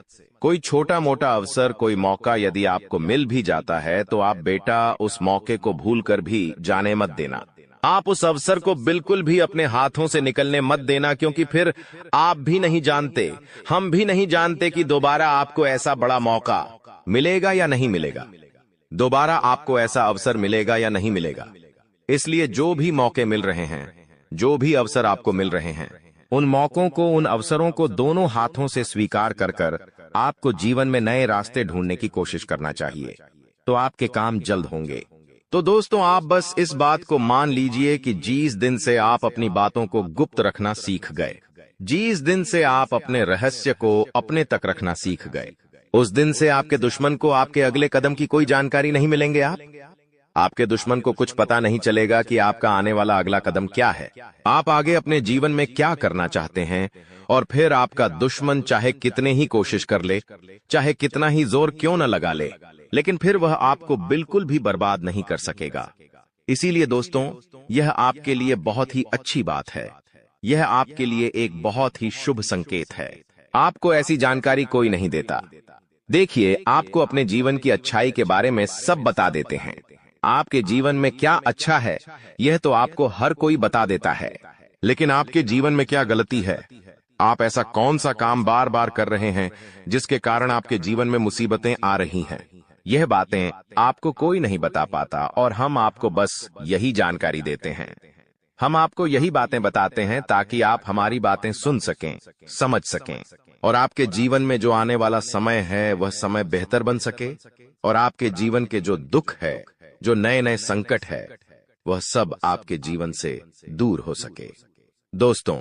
कोई छोटा मोटा अवसर, कोई मौका यदि आपको मिल भी जाता है तो आप बेटा उस मौके को भूलकर भी जाने मत देना। आप उस अवसर को बिल्कुल भी अपने हाथों से निकलने मत देना, क्योंकि फिर आप भी नहीं जानते, हम भी नहीं जानते कि दोबारा आपको ऐसा बड़ा मौका मिलेगा या नहीं मिलेगा, दोबारा आपको ऐसा अवसर मिलेगा या नहीं मिलेगा। इसलिए जो भी मौके मिल रहे हैं, जो भी अवसर आपको मिल रहे हैं, उन मौकों को, उन अवसरों को दोनों हाथों से स्वीकार कर कर आपको जीवन में नए रास्ते ढूंढने की कोशिश करना चाहिए, तो आपके काम जल्द होंगे। तो दोस्तों, आप बस इस बात को मान लीजिए कि जिस दिन से आप अपनी बातों को गुप्त रखना सीख गए, जिस दिन से आप अपने रहस्य को अपने तक रखना सीख गए, उस दिन से आपके दुश्मन को आपके अगले कदम की कोई जानकारी नहीं मिलेंगे। आपके दुश्मन को कुछ पता नहीं चलेगा कि आपका आने वाला अगला कदम क्या है, आप आगे अपने जीवन में क्या करना चाहते हैं। और फिर आपका दुश्मन चाहे कितने ही कोशिश कर ले, चाहे कितना ही जोर क्यों न लगा ले, लेकिन फिर वह आपको बिल्कुल भी बर्बाद नहीं कर सकेगा। इसीलिए दोस्तों, यह आपके लिए बहुत ही अच्छी बात है, यह आपके लिए एक बहुत ही शुभ संकेत है। आपको ऐसी जानकारी कोई नहीं देता। देखिए, आपको अपने जीवन की अच्छाई के बारे में सब बता देते हैं। आपके जीवन में क्या अच्छा है, यह तो आपको हर कोई बता देता है, लेकिन आपके जीवन में क्या गलती है, आप ऐसा कौन सा काम बार बार कर रहे हैं जिसके कारण आपके जीवन में मुसीबतें आ रही हैं, यह बातें आपको कोई नहीं बता पाता, और हम आपको बस यही जानकारी देते हैं। हम आपको यही बातें बताते हैं ताकि आप हमारी बातें सुन सकें, समझ सकें, और आपके जीवन में जो आने वाला समय है वह समय बेहतर बन सके, और आपके जीवन के जो दुख है, जो नए नए संकट है, वह सब आपके जीवन से दूर हो सके। दोस्तों,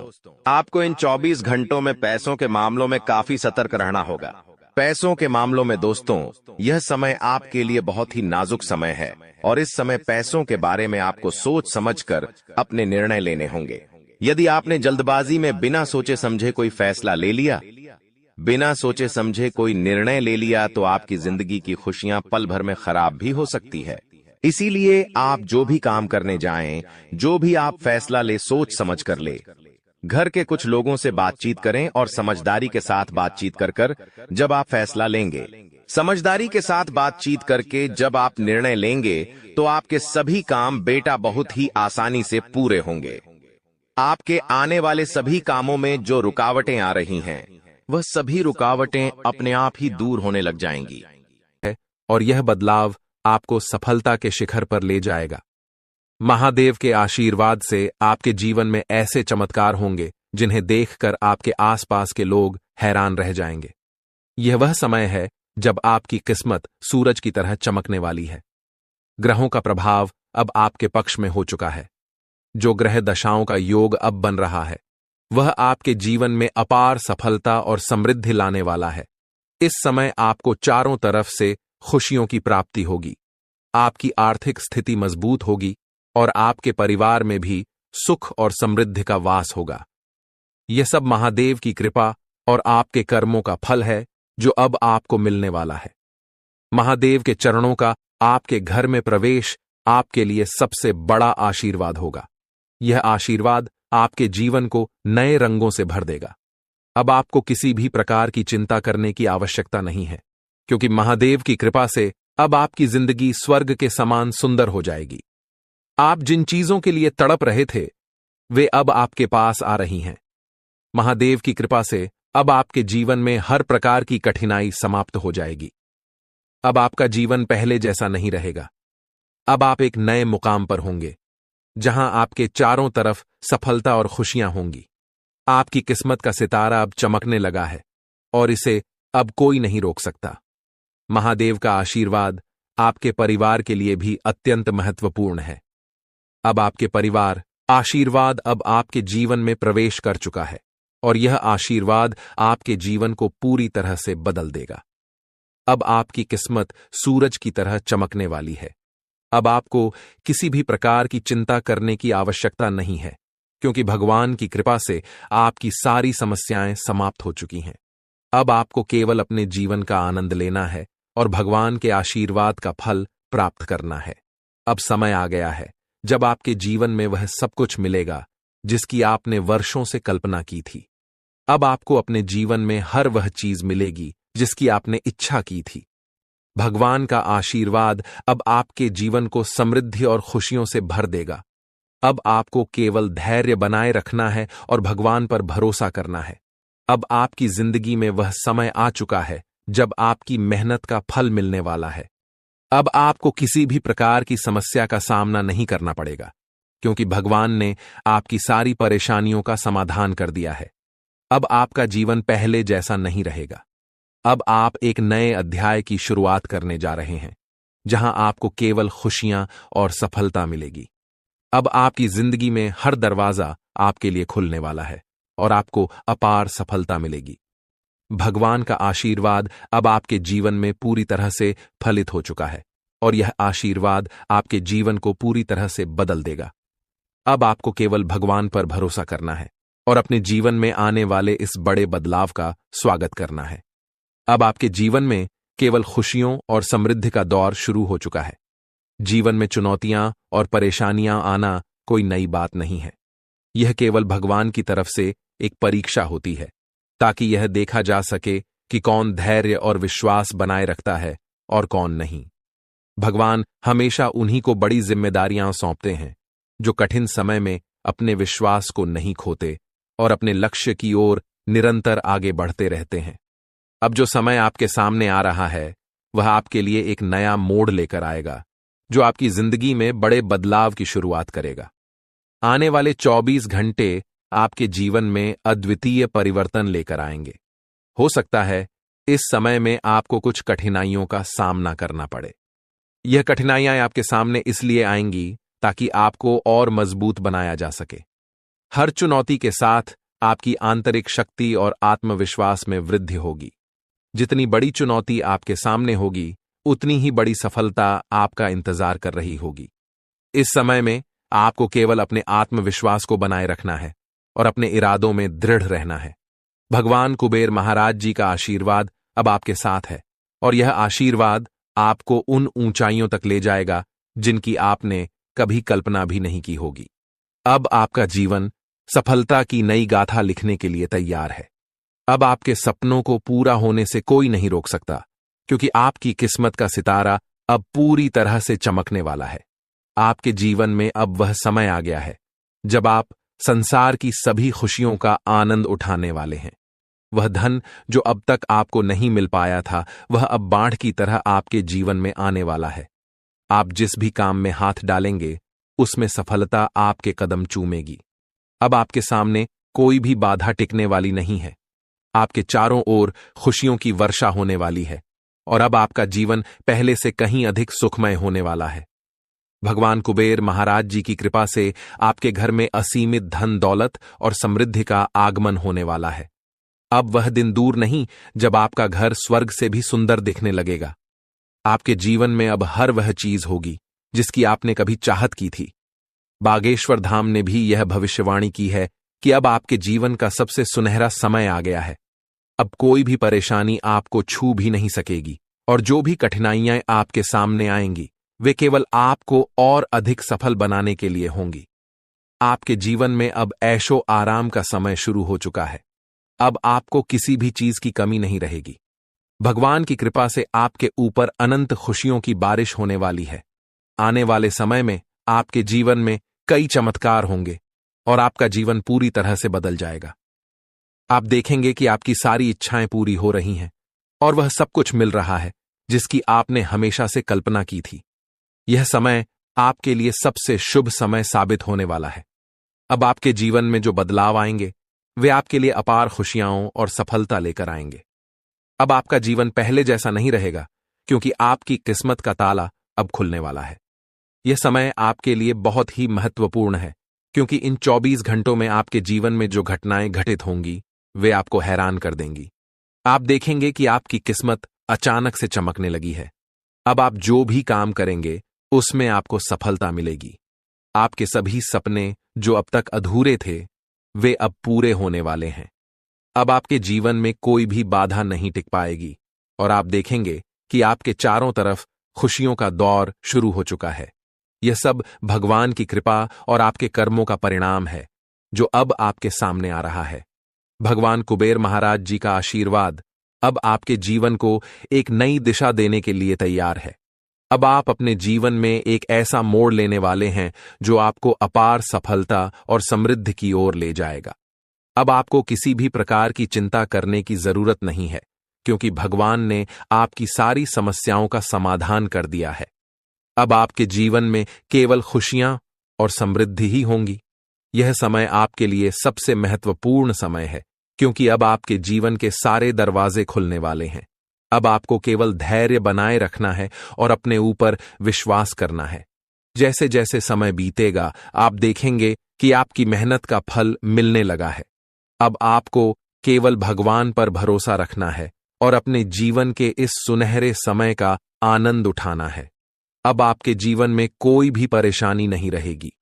आपको इन 24 घंटों में पैसों के मामलों में काफी सतर्क रहना होगा। पैसों के मामलों में दोस्तों, यह समय आपके लिए बहुत ही नाजुक समय है, और इस समय पैसों के बारे में आपको सोच समझकर अपने निर्णय लेने होंगे। यदि आपने जल्दबाजी में बिना सोचे समझे कोई फैसला ले लिया, बिना सोचे समझे कोई निर्णय ले लिया, तो आपकी जिंदगी की खुशियां पल भर में खराब भी हो सकती है। इसीलिए आप जो भी काम करने जाएं, जो भी आप फैसला ले, सोच समझ कर ले। घर के कुछ लोगों से बातचीत करें और समझदारी के साथ बातचीत कर कर जब आप फैसला लेंगे, समझदारी के साथ बातचीत करके जब आप निर्णय लेंगे, तो आपके सभी काम बेटा बहुत ही आसानी से पूरे होंगे। आपके आने वाले सभी कामों में जो रुकावटें आ रही हैं, वह सभी रुकावटें अपने आप ही दूर होने लग जाएंगी, और यह बदलाव आपको सफलता के शिखर पर ले जाएगा। महादेव के आशीर्वाद से आपके जीवन में ऐसे चमत्कार होंगे जिन्हें देखकर आपके आसपास के लोग हैरान रह जाएंगे। यह वह समय है जब आपकी किस्मत सूरज की तरह चमकने वाली है। ग्रहों का प्रभाव अब आपके पक्ष में हो चुका है। जो ग्रह दशाओं का योग अब बन रहा है, वह आपके जीवन में अपार सफलता और समृद्धि लाने वाला है। इस समय आपको चारों तरफ से खुशियों की प्राप्ति होगी, आपकी आर्थिक स्थिति मजबूत होगी, और आपके परिवार में भी सुख और समृद्धि का वास होगा। यह सब महादेव की कृपा और आपके कर्मों का फल है जो अब आपको मिलने वाला है। महादेव के चरणों का आपके घर में प्रवेश आपके लिए सबसे बड़ा आशीर्वाद होगा। यह आशीर्वाद आपके जीवन को नए रंगों से भर देगा। अब आपको किसी भी प्रकार की चिंता करने की आवश्यकता नहीं है, क्योंकि महादेव की कृपा से अब आपकी जिंदगी स्वर्ग के समान सुंदर हो जाएगी। आप जिन चीजों के लिए तड़प रहे थे, वे अब आपके पास आ रही हैं। महादेव की कृपा से अब आपके जीवन में हर प्रकार की कठिनाई समाप्त हो जाएगी। अब आपका जीवन पहले जैसा नहीं रहेगा। अब आप एक नए मुकाम पर होंगे, जहां आपके चारों तरफ सफलता और खुशियां होंगी। आपकी किस्मत का सितारा अब चमकने लगा है, और इसे अब कोई नहीं रोक सकता। महादेव का आशीर्वाद आपके परिवार के लिए भी अत्यंत महत्वपूर्ण है। अब आपके परिवार आशीर्वाद अब आपके जीवन में प्रवेश कर चुका है, और यह आशीर्वाद आपके जीवन को पूरी तरह से बदल देगा। अब आपकी किस्मत सूरज की तरह चमकने वाली है। अब आपको किसी भी प्रकार की चिंता करने की आवश्यकता नहीं है, क्योंकि भगवान की कृपा से आपकी सारी समस्याएं समाप्त हो चुकी हैं। अब आपको केवल अपने जीवन का आनंद लेना है और भगवान के आशीर्वाद का फल प्राप्त करना है। अब समय आ गया है जब आपके जीवन में वह सब कुछ मिलेगा जिसकी आपने वर्षों से कल्पना की थी। अब आपको अपने जीवन में हर वह चीज मिलेगी जिसकी आपने इच्छा की थी। भगवान का आशीर्वाद अब आपके जीवन को समृद्धि और खुशियों से भर देगा। अब आपको केवल धैर्य बनाए रखना है और भगवान पर भरोसा करना है। अब आपकी जिंदगी में वह समय आ चुका है जब आपकी मेहनत का फल मिलने वाला है। अब आपको किसी भी प्रकार की समस्या का सामना नहीं करना पड़ेगा, क्योंकि भगवान ने आपकी सारी परेशानियों का समाधान कर दिया है। अब आपका जीवन पहले जैसा नहीं रहेगा। अब आप एक नए अध्याय की शुरुआत करने जा रहे हैं, जहां आपको केवल खुशियां और सफलता मिलेगी। अब आपकी जिंदगी में हर दरवाजा आपके लिए खुलने वाला है और आपको अपार सफलता मिलेगी। भगवान का आशीर्वाद अब आपके जीवन में पूरी तरह से फलित हो चुका है और यह आशीर्वाद आपके जीवन को पूरी तरह से बदल देगा। अब आपको केवल भगवान पर भरोसा करना है और अपने जीवन में आने वाले इस बड़े बदलाव का स्वागत करना है। अब आपके जीवन में केवल खुशियों और समृद्धि का दौर शुरू हो चुका है। जीवन में चुनौतियां और परेशानियां आना कोई नई बात नहीं है। यह केवल भगवान की तरफ से एक परीक्षा होती है, ताकि यह देखा जा सके कि कौन धैर्य और विश्वास बनाए रखता है और कौन नहीं। भगवान हमेशा उन्हीं को बड़ी जिम्मेदारियां सौंपते हैं जो कठिन समय में अपने विश्वास को नहीं खोते और अपने लक्ष्य की ओर निरंतर आगे बढ़ते रहते हैं। अब जो समय आपके सामने आ रहा है, वह आपके लिए एक नया मोड़ लेकर आएगा, जो आपकी जिंदगी में बड़े बदलाव की शुरुआत करेगा। आने वाले 24 घंटे आपके जीवन में अद्वितीय परिवर्तन लेकर आएंगे। हो सकता है इस समय में आपको कुछ कठिनाइयों का सामना करना पड़े। यह कठिनाइयां आपके सामने इसलिए आएंगी ताकि आपको और मजबूत बनाया जा सके। हर चुनौती के साथ आपकी आंतरिक शक्ति और आत्मविश्वास में वृद्धि होगी। जितनी बड़ी चुनौती आपके सामने होगी, उतनी ही बड़ी सफलता आपका इंतजार कर रही होगी। इस समय में आपको केवल अपने आत्मविश्वास को बनाए रखना है और अपने इरादों में दृढ़ रहना है। भगवान कुबेर महाराज जी का आशीर्वाद अब आपके साथ है और यह आशीर्वाद आपको उन ऊंचाइयों तक ले जाएगा जिनकी आपने कभी कल्पना भी नहीं की होगी। अब आपका जीवन सफलता की नई गाथा लिखने के लिए तैयार है। अब आपके सपनों को पूरा होने से कोई नहीं रोक सकता, क्योंकि आपकी किस्मत का सितारा अब पूरी तरह से चमकने वाला है। आपके जीवन में अब वह समय आ गया है जब आप संसार की सभी खुशियों का आनंद उठाने वाले हैं। वह धन जो अब तक आपको नहीं मिल पाया था, वह अब बाढ़ की तरह आपके जीवन में आने वाला है। आप जिस भी काम में हाथ डालेंगे, उसमें सफलता आपके कदम चूमेगी। अब आपके सामने कोई भी बाधा टिकने वाली नहीं है। आपके चारों ओर खुशियों की वर्षा होने वाली है और अब आपका जीवन पहले से कहीं अधिक सुखमय होने वाला है। भगवान कुबेर महाराज जी की कृपा से आपके घर में असीमित धन दौलत और समृद्धि का आगमन होने वाला है। अब वह दिन दूर नहीं जब आपका घर स्वर्ग से भी सुंदर दिखने लगेगा। आपके जीवन में अब हर वह चीज होगी जिसकी आपने कभी चाहत की थी। बागेश्वर धाम ने भी यह भविष्यवाणी की है कि अब आपके जीवन का सबसे सुनहरा समय आ गया है। अब कोई भी परेशानी आपको छू भी नहीं सकेगी और जो भी कठिनाइयां आपके सामने आएंगी, वे केवल आपको और अधिक सफल बनाने के लिए होंगी। आपके जीवन में अब ऐशो आराम का समय शुरू हो चुका है। अब आपको किसी भी चीज की कमी नहीं रहेगी। भगवान की कृपा से आपके ऊपर अनंत खुशियों की बारिश होने वाली है। आने वाले समय में आपके जीवन में कई चमत्कार होंगे और आपका जीवन पूरी तरह से बदल जाएगा। आप देखेंगे कि आपकी सारी इच्छाएं पूरी हो रही हैं और वह सब कुछ मिल रहा है जिसकी आपने हमेशा से कल्पना की थी। यह समय आपके लिए सबसे शुभ समय साबित होने वाला है। अब आपके जीवन में जो बदलाव आएंगे, वे आपके लिए अपार खुशियां और सफलता लेकर आएंगे। अब आपका जीवन पहले जैसा नहीं रहेगा, क्योंकि आपकी किस्मत का ताला अब खुलने वाला है। यह समय आपके लिए बहुत ही महत्वपूर्ण है, क्योंकि इन 24 घंटों में आपके जीवन में जो घटनाएं घटित होंगी, वे आपको हैरान कर देंगी। आप देखेंगे कि आपकी किस्मत अचानक से चमकने लगी है। अब आप जो भी काम करेंगे, उसमें आपको सफलता मिलेगी। आपके सभी सपने जो अब तक अधूरे थे, वे अब पूरे होने वाले हैं। अब आपके जीवन में कोई भी बाधा नहीं टिक पाएगी और आप देखेंगे कि आपके चारों तरफ खुशियों का दौर शुरू हो चुका है। यह सब भगवान की कृपा और आपके कर्मों का परिणाम है, जो अब आपके सामने आ रहा है। भगवान कुबेर महाराज जी का आशीर्वाद अब आपके जीवन को एक नई दिशा देने के लिए तैयार है। अब आप अपने जीवन में एक ऐसा मोड़ लेने वाले हैं जो आपको अपार सफलता और समृद्धि की ओर ले जाएगा। अब आपको किसी भी प्रकार की चिंता करने की जरूरत नहीं है, क्योंकि भगवान ने आपकी सारी समस्याओं का समाधान कर दिया है। अब आपके जीवन में केवल खुशियां और समृद्धि ही होंगी। यह समय आपके लिए सबसे महत्वपूर्ण समय है, क्योंकि अब आपके जीवन के सारे दरवाजे खुलने वाले हैं। अब आपको केवल धैर्य बनाए रखना है और अपने ऊपर विश्वास करना है। जैसे जैसे समय बीतेगा, आप देखेंगे कि आपकी मेहनत का फल मिलने लगा है। अब आपको केवल भगवान पर भरोसा रखना है और अपने जीवन के इस सुनहरे समय का आनंद उठाना है। अब आपके जीवन में कोई भी परेशानी नहीं रहेगी।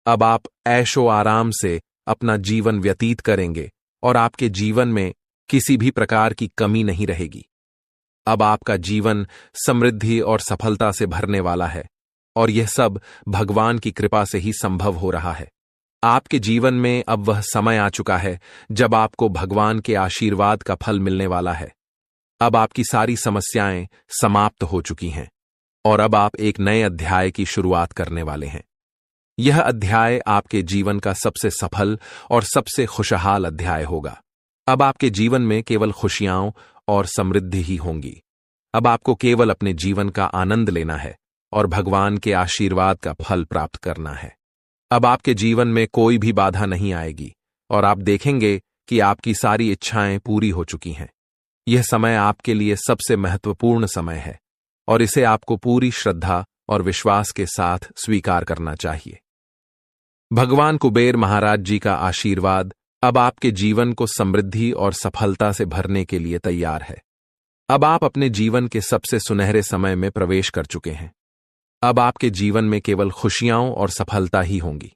अब आप ऐशो आराम से अपना जीवन व्यतीत करेंगे और आपके जीवन में किसी भी प्रकार की कमी नहीं रहेगी। अब आपका जीवन समृद्धि और सफलता से भरने वाला है, और यह सब भगवान की कृपा से ही संभव हो रहा है। आपके जीवन में अब वह समय आ चुका है जब आपको भगवान के आशीर्वाद का फल मिलने वाला है। अब आपकी सारी समस्याएं समाप्त हो चुकी हैं और अब आप एक नए अध्याय की शुरुआत करने वाले हैं। यह अध्याय आपके जीवन का सबसे सफल और सबसे खुशहाल अध्याय होगा। अब आपके जीवन में केवल खुशियां और समृद्धि ही होंगी। अब आपको केवल अपने जीवन का आनंद लेना है और भगवान के आशीर्वाद का फल प्राप्त करना है। अब आपके जीवन में कोई भी बाधा नहीं आएगी और आप देखेंगे कि आपकी सारी इच्छाएं पूरी हो चुकी हैं। यह समय आपके लिए सबसे महत्वपूर्ण समय है और इसे आपको पूरी श्रद्धा और विश्वास के साथ स्वीकार करना चाहिए। भगवान कुबेर महाराज जी का आशीर्वाद अब आपके जीवन को समृद्धि और सफलता से भरने के लिए तैयार है। अब आप अपने जीवन के सबसे सुनहरे समय में प्रवेश कर चुके हैं। अब आपके जीवन में केवल खुशियां और सफलता ही होंगी।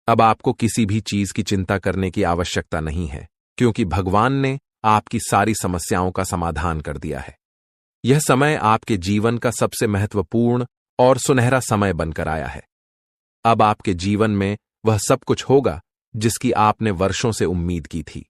अब आपको किसी भी चीज की चिंता करने की आवश्यकता नहीं है, क्योंकि भगवान ने आपकी सारी समस्याओं का समाधान कर दिया है। यह समय आपके जीवन का सबसे महत्वपूर्ण और सुनहरा समय बनकर आया है। अब आपके जीवन में वह सब कुछ होगा जिसकी आपने वर्षों से उम्मीद की थी।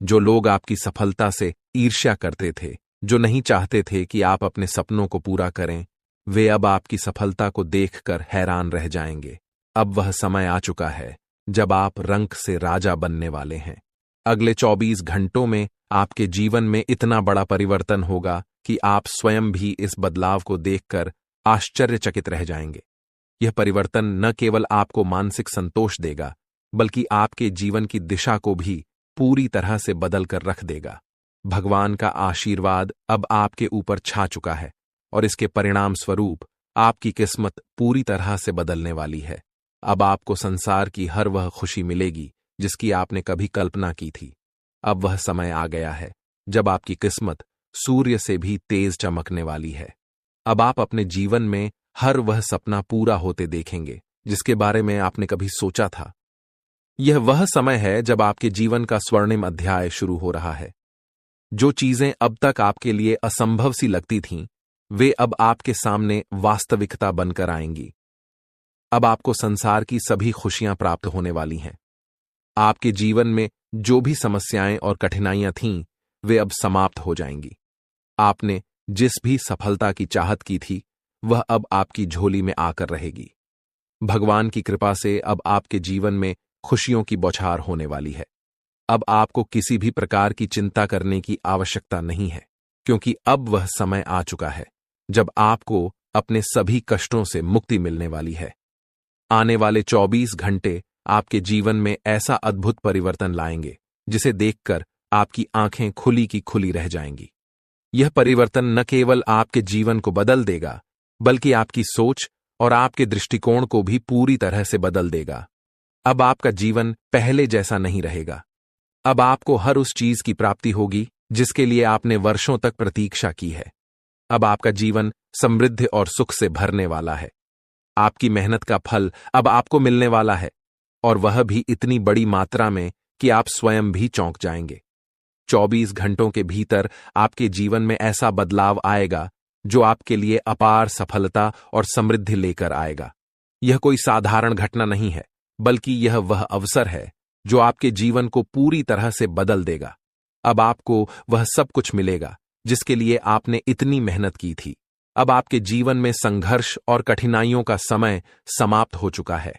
जो लोग आपकी सफलता से ईर्ष्या करते थे, जो नहीं चाहते थे कि आप अपने सपनों को पूरा करें, वे अब आपकी सफलता को देखकर हैरान रह जाएंगे। अब वह समय आ चुका है जब आप रंक से राजा बनने वाले हैं। अगले 24 घंटों में आपके जीवन में इतना बड़ा परिवर्तन होगा कि आप स्वयं भी इस बदलाव को देखकर आश्चर्यचकित रह जाएंगे। यह परिवर्तन न केवल आपको मानसिक संतोष देगा, बल्कि आपके जीवन की दिशा को भी पूरी तरह से बदल कर रख देगा। भगवान का आशीर्वाद अब आपके ऊपर छा चुका है और इसके परिणाम स्वरूप आपकी किस्मत पूरी तरह से बदलने वाली है। अब आपको संसार की हर वह खुशी मिलेगी जिसकी आपने कभी कल्पना की थी। अब वह समय आ गया है जब आपकी किस्मत सूर्य से भी तेज चमकने वाली है। अब आप अपने जीवन में हर वह सपना पूरा होते देखेंगे जिसके बारे में आपने कभी सोचा था। यह वह समय है जब आपके जीवन का स्वर्णिम अध्याय शुरू हो रहा है। जो चीजें अब तक आपके लिए असंभव सी लगती थीं, वे अब आपके सामने वास्तविकता बनकर आएंगी। अब आपको संसार की सभी खुशियां प्राप्त होने वाली हैं। आपके जीवन में जो भी समस्याएं और कठिनाइयां थीं, वे अब समाप्त हो जाएंगी। आपने जिस भी सफलता की चाहत की थी, वह अब आपकी झोली में आकर रहेगी। भगवान की कृपा से अब आपके जीवन में खुशियों की बौछार होने वाली है। अब आपको किसी भी प्रकार की चिंता करने की आवश्यकता नहीं है, क्योंकि अब वह समय आ चुका है जब आपको अपने सभी कष्टों से मुक्ति मिलने वाली है। आने वाले 24 घंटे आपके जीवन में ऐसा अद्भुत परिवर्तन लाएंगे जिसे देखकर आपकी आंखें खुली की खुली रह जाएंगी। यह परिवर्तन न केवल आपके जीवन को बदल देगा, बल्कि आपकी सोच और आपके दृष्टिकोण को भी पूरी तरह से बदल देगा। अब आपका जीवन पहले जैसा नहीं रहेगा। अब आपको हर उस चीज की प्राप्ति होगी जिसके लिए आपने वर्षों तक प्रतीक्षा की है। अब आपका जीवन समृद्धि और सुख से भरने वाला है। आपकी मेहनत का फल अब आपको मिलने वाला है, और वह भी इतनी बड़ी मात्रा में कि आप स्वयं भी चौंक जाएंगे। 24 घंटों के भीतर आपके जीवन में ऐसा बदलाव आएगा जो आपके लिए अपार सफलता और समृद्धि लेकर आएगा। यह कोई साधारण घटना नहीं है, बल्कि यह वह अवसर है जो आपके जीवन को पूरी तरह से बदल देगा। अब आपको वह सब कुछ मिलेगा जिसके लिए आपने इतनी मेहनत की थी। अब आपके जीवन में संघर्ष और कठिनाइयों का समय समाप्त हो चुका है।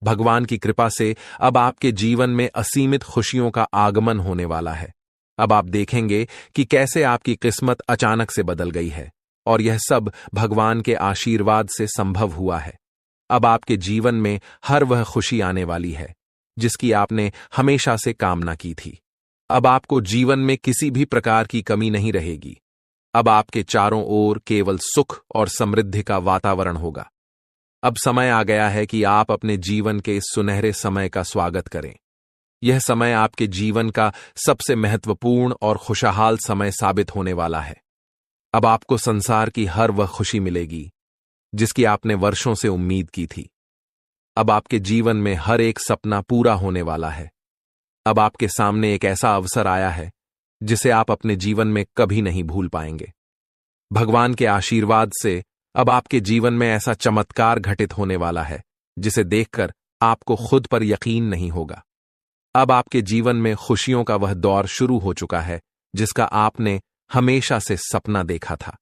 भगवान की कृपा से अब आपके जीवन में असीमित खुशियों का आगमन होने वाला है। अब आप देखेंगे कि कैसे आपकी किस्मत अचानक से बदल गई है, और यह सब भगवान के आशीर्वाद से संभव हुआ है। अब आपके जीवन में हर वह खुशी आने वाली है जिसकी आपने हमेशा से कामना की थी। अब आपको जीवन में किसी भी प्रकार की कमी नहीं रहेगी। अब आपके चारों ओर केवल सुख और समृद्धि का वातावरण होगा। अब समय आ गया है कि आप अपने जीवन के इस सुनहरे समय का स्वागत करें। यह समय आपके जीवन का सबसे महत्वपूर्ण और खुशहाल समय साबित होने वाला है। अब आपको संसार की हर वह खुशी मिलेगी जिसकी आपने वर्षों से उम्मीद की थी। अब आपके जीवन में हर एक सपना पूरा होने वाला है। अब आपके सामने एक ऐसा अवसर आया है जिसे आप अपने जीवन में कभी नहीं भूल पाएंगे। भगवान के आशीर्वाद से अब आपके जीवन में ऐसा चमत्कार घटित होने वाला है जिसे देखकर आपको खुद पर यकीन नहीं होगा। अब आपके जीवन में खुशियों का वह दौर शुरू हो चुका है जिसका आपने हमेशा से सपना देखा था।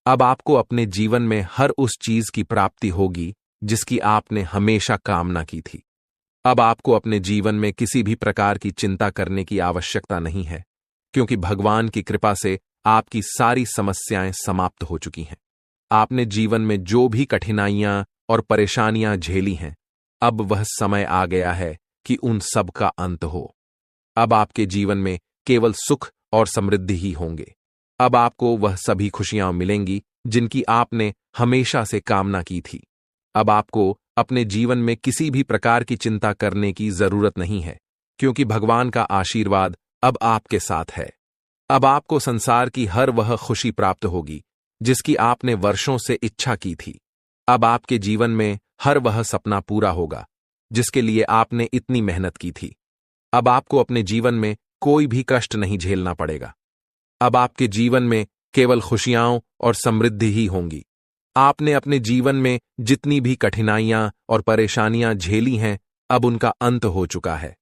अब आपको अपने जीवन में हर उस चीज की प्राप्ति होगी जिसकी आपने हमेशा कामना की थी। अब आपको अपने जीवन में किसी भी प्रकार की चिंता करने की आवश्यकता नहीं है, क्योंकि भगवान की कृपा से आपकी सारी समस्याएं समाप्त हो चुकी हैं। आपने जीवन में जो भी कठिनाइयां और परेशानियां झेली हैं, अब वह समय आ गया है कि उन सब का अंत हो। अब आपके जीवन में केवल सुख और समृद्धि ही होंगे। अब आपको वह सभी खुशियां मिलेंगी जिनकी आपने हमेशा से कामना की थी। अब आपको अपने जीवन में किसी भी प्रकार की चिंता करने की जरूरत नहीं है, क्योंकि भगवान का आशीर्वाद अब आपके साथ है। अब आपको संसार की हर वह खुशी प्राप्त होगी जिसकी आपने वर्षों से इच्छा की थी। अब आपके जीवन में हर वह सपना पूरा होगा जिसके लिए आपने इतनी मेहनत की थी। अब आपको अपने जीवन में कोई भी कष्ट नहीं झेलना पड़ेगा। अब आपके जीवन में केवल खुशियां और समृद्धि ही होंगी। आपने अपने जीवन में जितनी भी कठिनाइयां और परेशानियां झेली हैं, अब उनका अंत हो चुका है।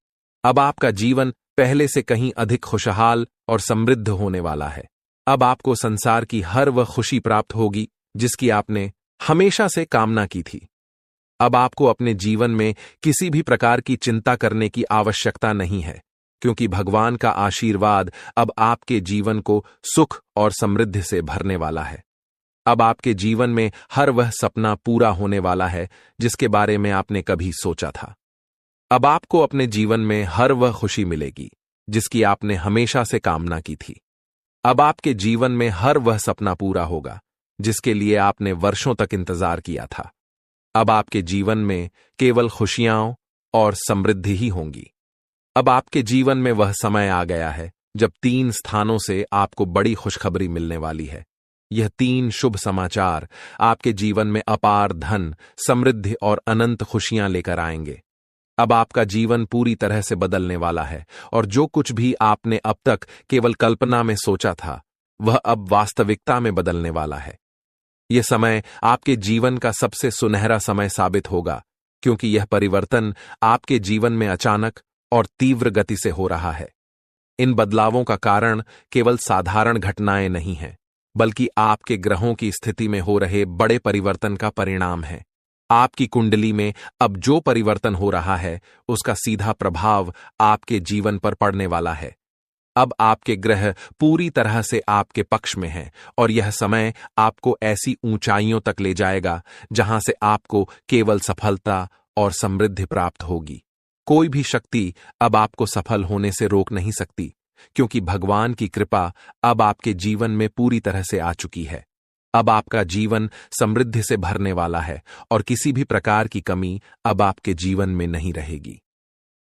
अब आपका जीवन पहले से कहीं अधिक खुशहाल और समृद्ध होने वाला है। अब आपको संसार की हर वह खुशी प्राप्त होगी जिसकी आपने हमेशा से कामना की थी। अब आपको अपने जीवन में किसी भी प्रकार की चिंता करने की आवश्यकता नहीं है, क्योंकि भगवान का आशीर्वाद अब आपके जीवन को सुख और समृद्धि से भरने वाला है। अब आपके जीवन में हर वह सपना पूरा होने वाला है जिसके बारे में आपने कभी सोचा था। अब आपको अपने जीवन में हर वह खुशी मिलेगी जिसकी आपने हमेशा से कामना की थी। अब आपके जीवन में हर वह सपना पूरा होगा जिसके लिए आपने वर्षों तक इंतजार किया था। अब आपके जीवन में केवल खुशियां और समृद्धि ही होंगी। अब आपके जीवन में वह समय आ गया है जब 3 स्थानों से आपको बड़ी खुशखबरी मिलने वाली है। यह 3 शुभ समाचार आपके जीवन में अपार धन, समृद्धि और अनंत खुशियां लेकर आएंगे। अब आपका जीवन पूरी तरह से बदलने वाला है, और जो कुछ भी आपने अब तक केवल कल्पना में सोचा था, वह अब वास्तविकता में बदलने वाला है। यह समय आपके जीवन का सबसे सुनहरा समय साबित होगा, क्योंकि यह परिवर्तन आपके जीवन में अचानक और तीव्र गति से हो रहा है। इन बदलावों का कारण केवल साधारण घटनाएं नहीं हैं, बल्कि आपके ग्रहों की स्थिति में हो रहे बड़े परिवर्तन का परिणाम है। आपकी कुंडली में अब जो परिवर्तन हो रहा है, उसका सीधा प्रभाव आपके जीवन पर पड़ने वाला है। अब आपके ग्रह पूरी तरह से आपके पक्ष में हैं, और यह समय आपको ऐसी ऊंचाइयों तक ले जाएगा जहां से आपको केवल सफलता और समृद्धि प्राप्त होगी। कोई भी शक्ति अब आपको सफल होने से रोक नहीं सकती, क्योंकि भगवान की कृपा अब आपके जीवन में पूरी तरह से आ चुकी है। अब आपका जीवन समृद्धि से भरने वाला है, और किसी भी प्रकार की कमी अब आपके जीवन में नहीं रहेगी।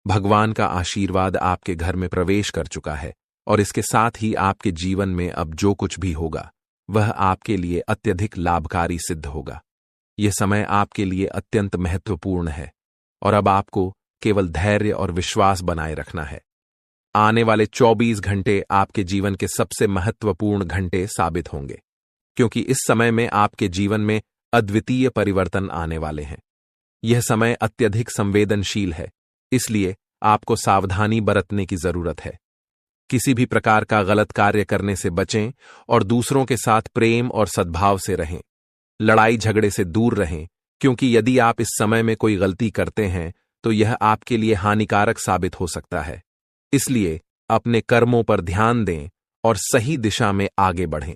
भगवान का आशीर्वाद आपके घर में प्रवेश कर चुका है, और इसके साथ ही आपके जीवन में अब जो कुछ भी होगा, वह आपके लिए अत्यधिक लाभकारी सिद्ध होगा। यह समय आपके लिए अत्यंत महत्वपूर्ण है, और अब आपको केवल धैर्य और विश्वास बनाए रखना है। आने वाले 24 घंटे आपके जीवन के सबसे महत्वपूर्ण घंटे साबित होंगे, क्योंकि इस समय में आपके जीवन में अद्वितीय परिवर्तन आने वाले हैं। यह समय अत्यधिक संवेदनशील है, इसलिए आपको सावधानी बरतने की जरूरत है। किसी भी प्रकार का गलत कार्य करने से बचें और दूसरों के साथ प्रेम और सद्भाव से रहें। लड़ाई झगड़े से दूर रहें, क्योंकि यदि आप इस समय में कोई गलती करते हैं तो यह आपके लिए हानिकारक साबित हो सकता है। इसलिए अपने कर्मों पर ध्यान दें और सही दिशा में आगे बढ़ें।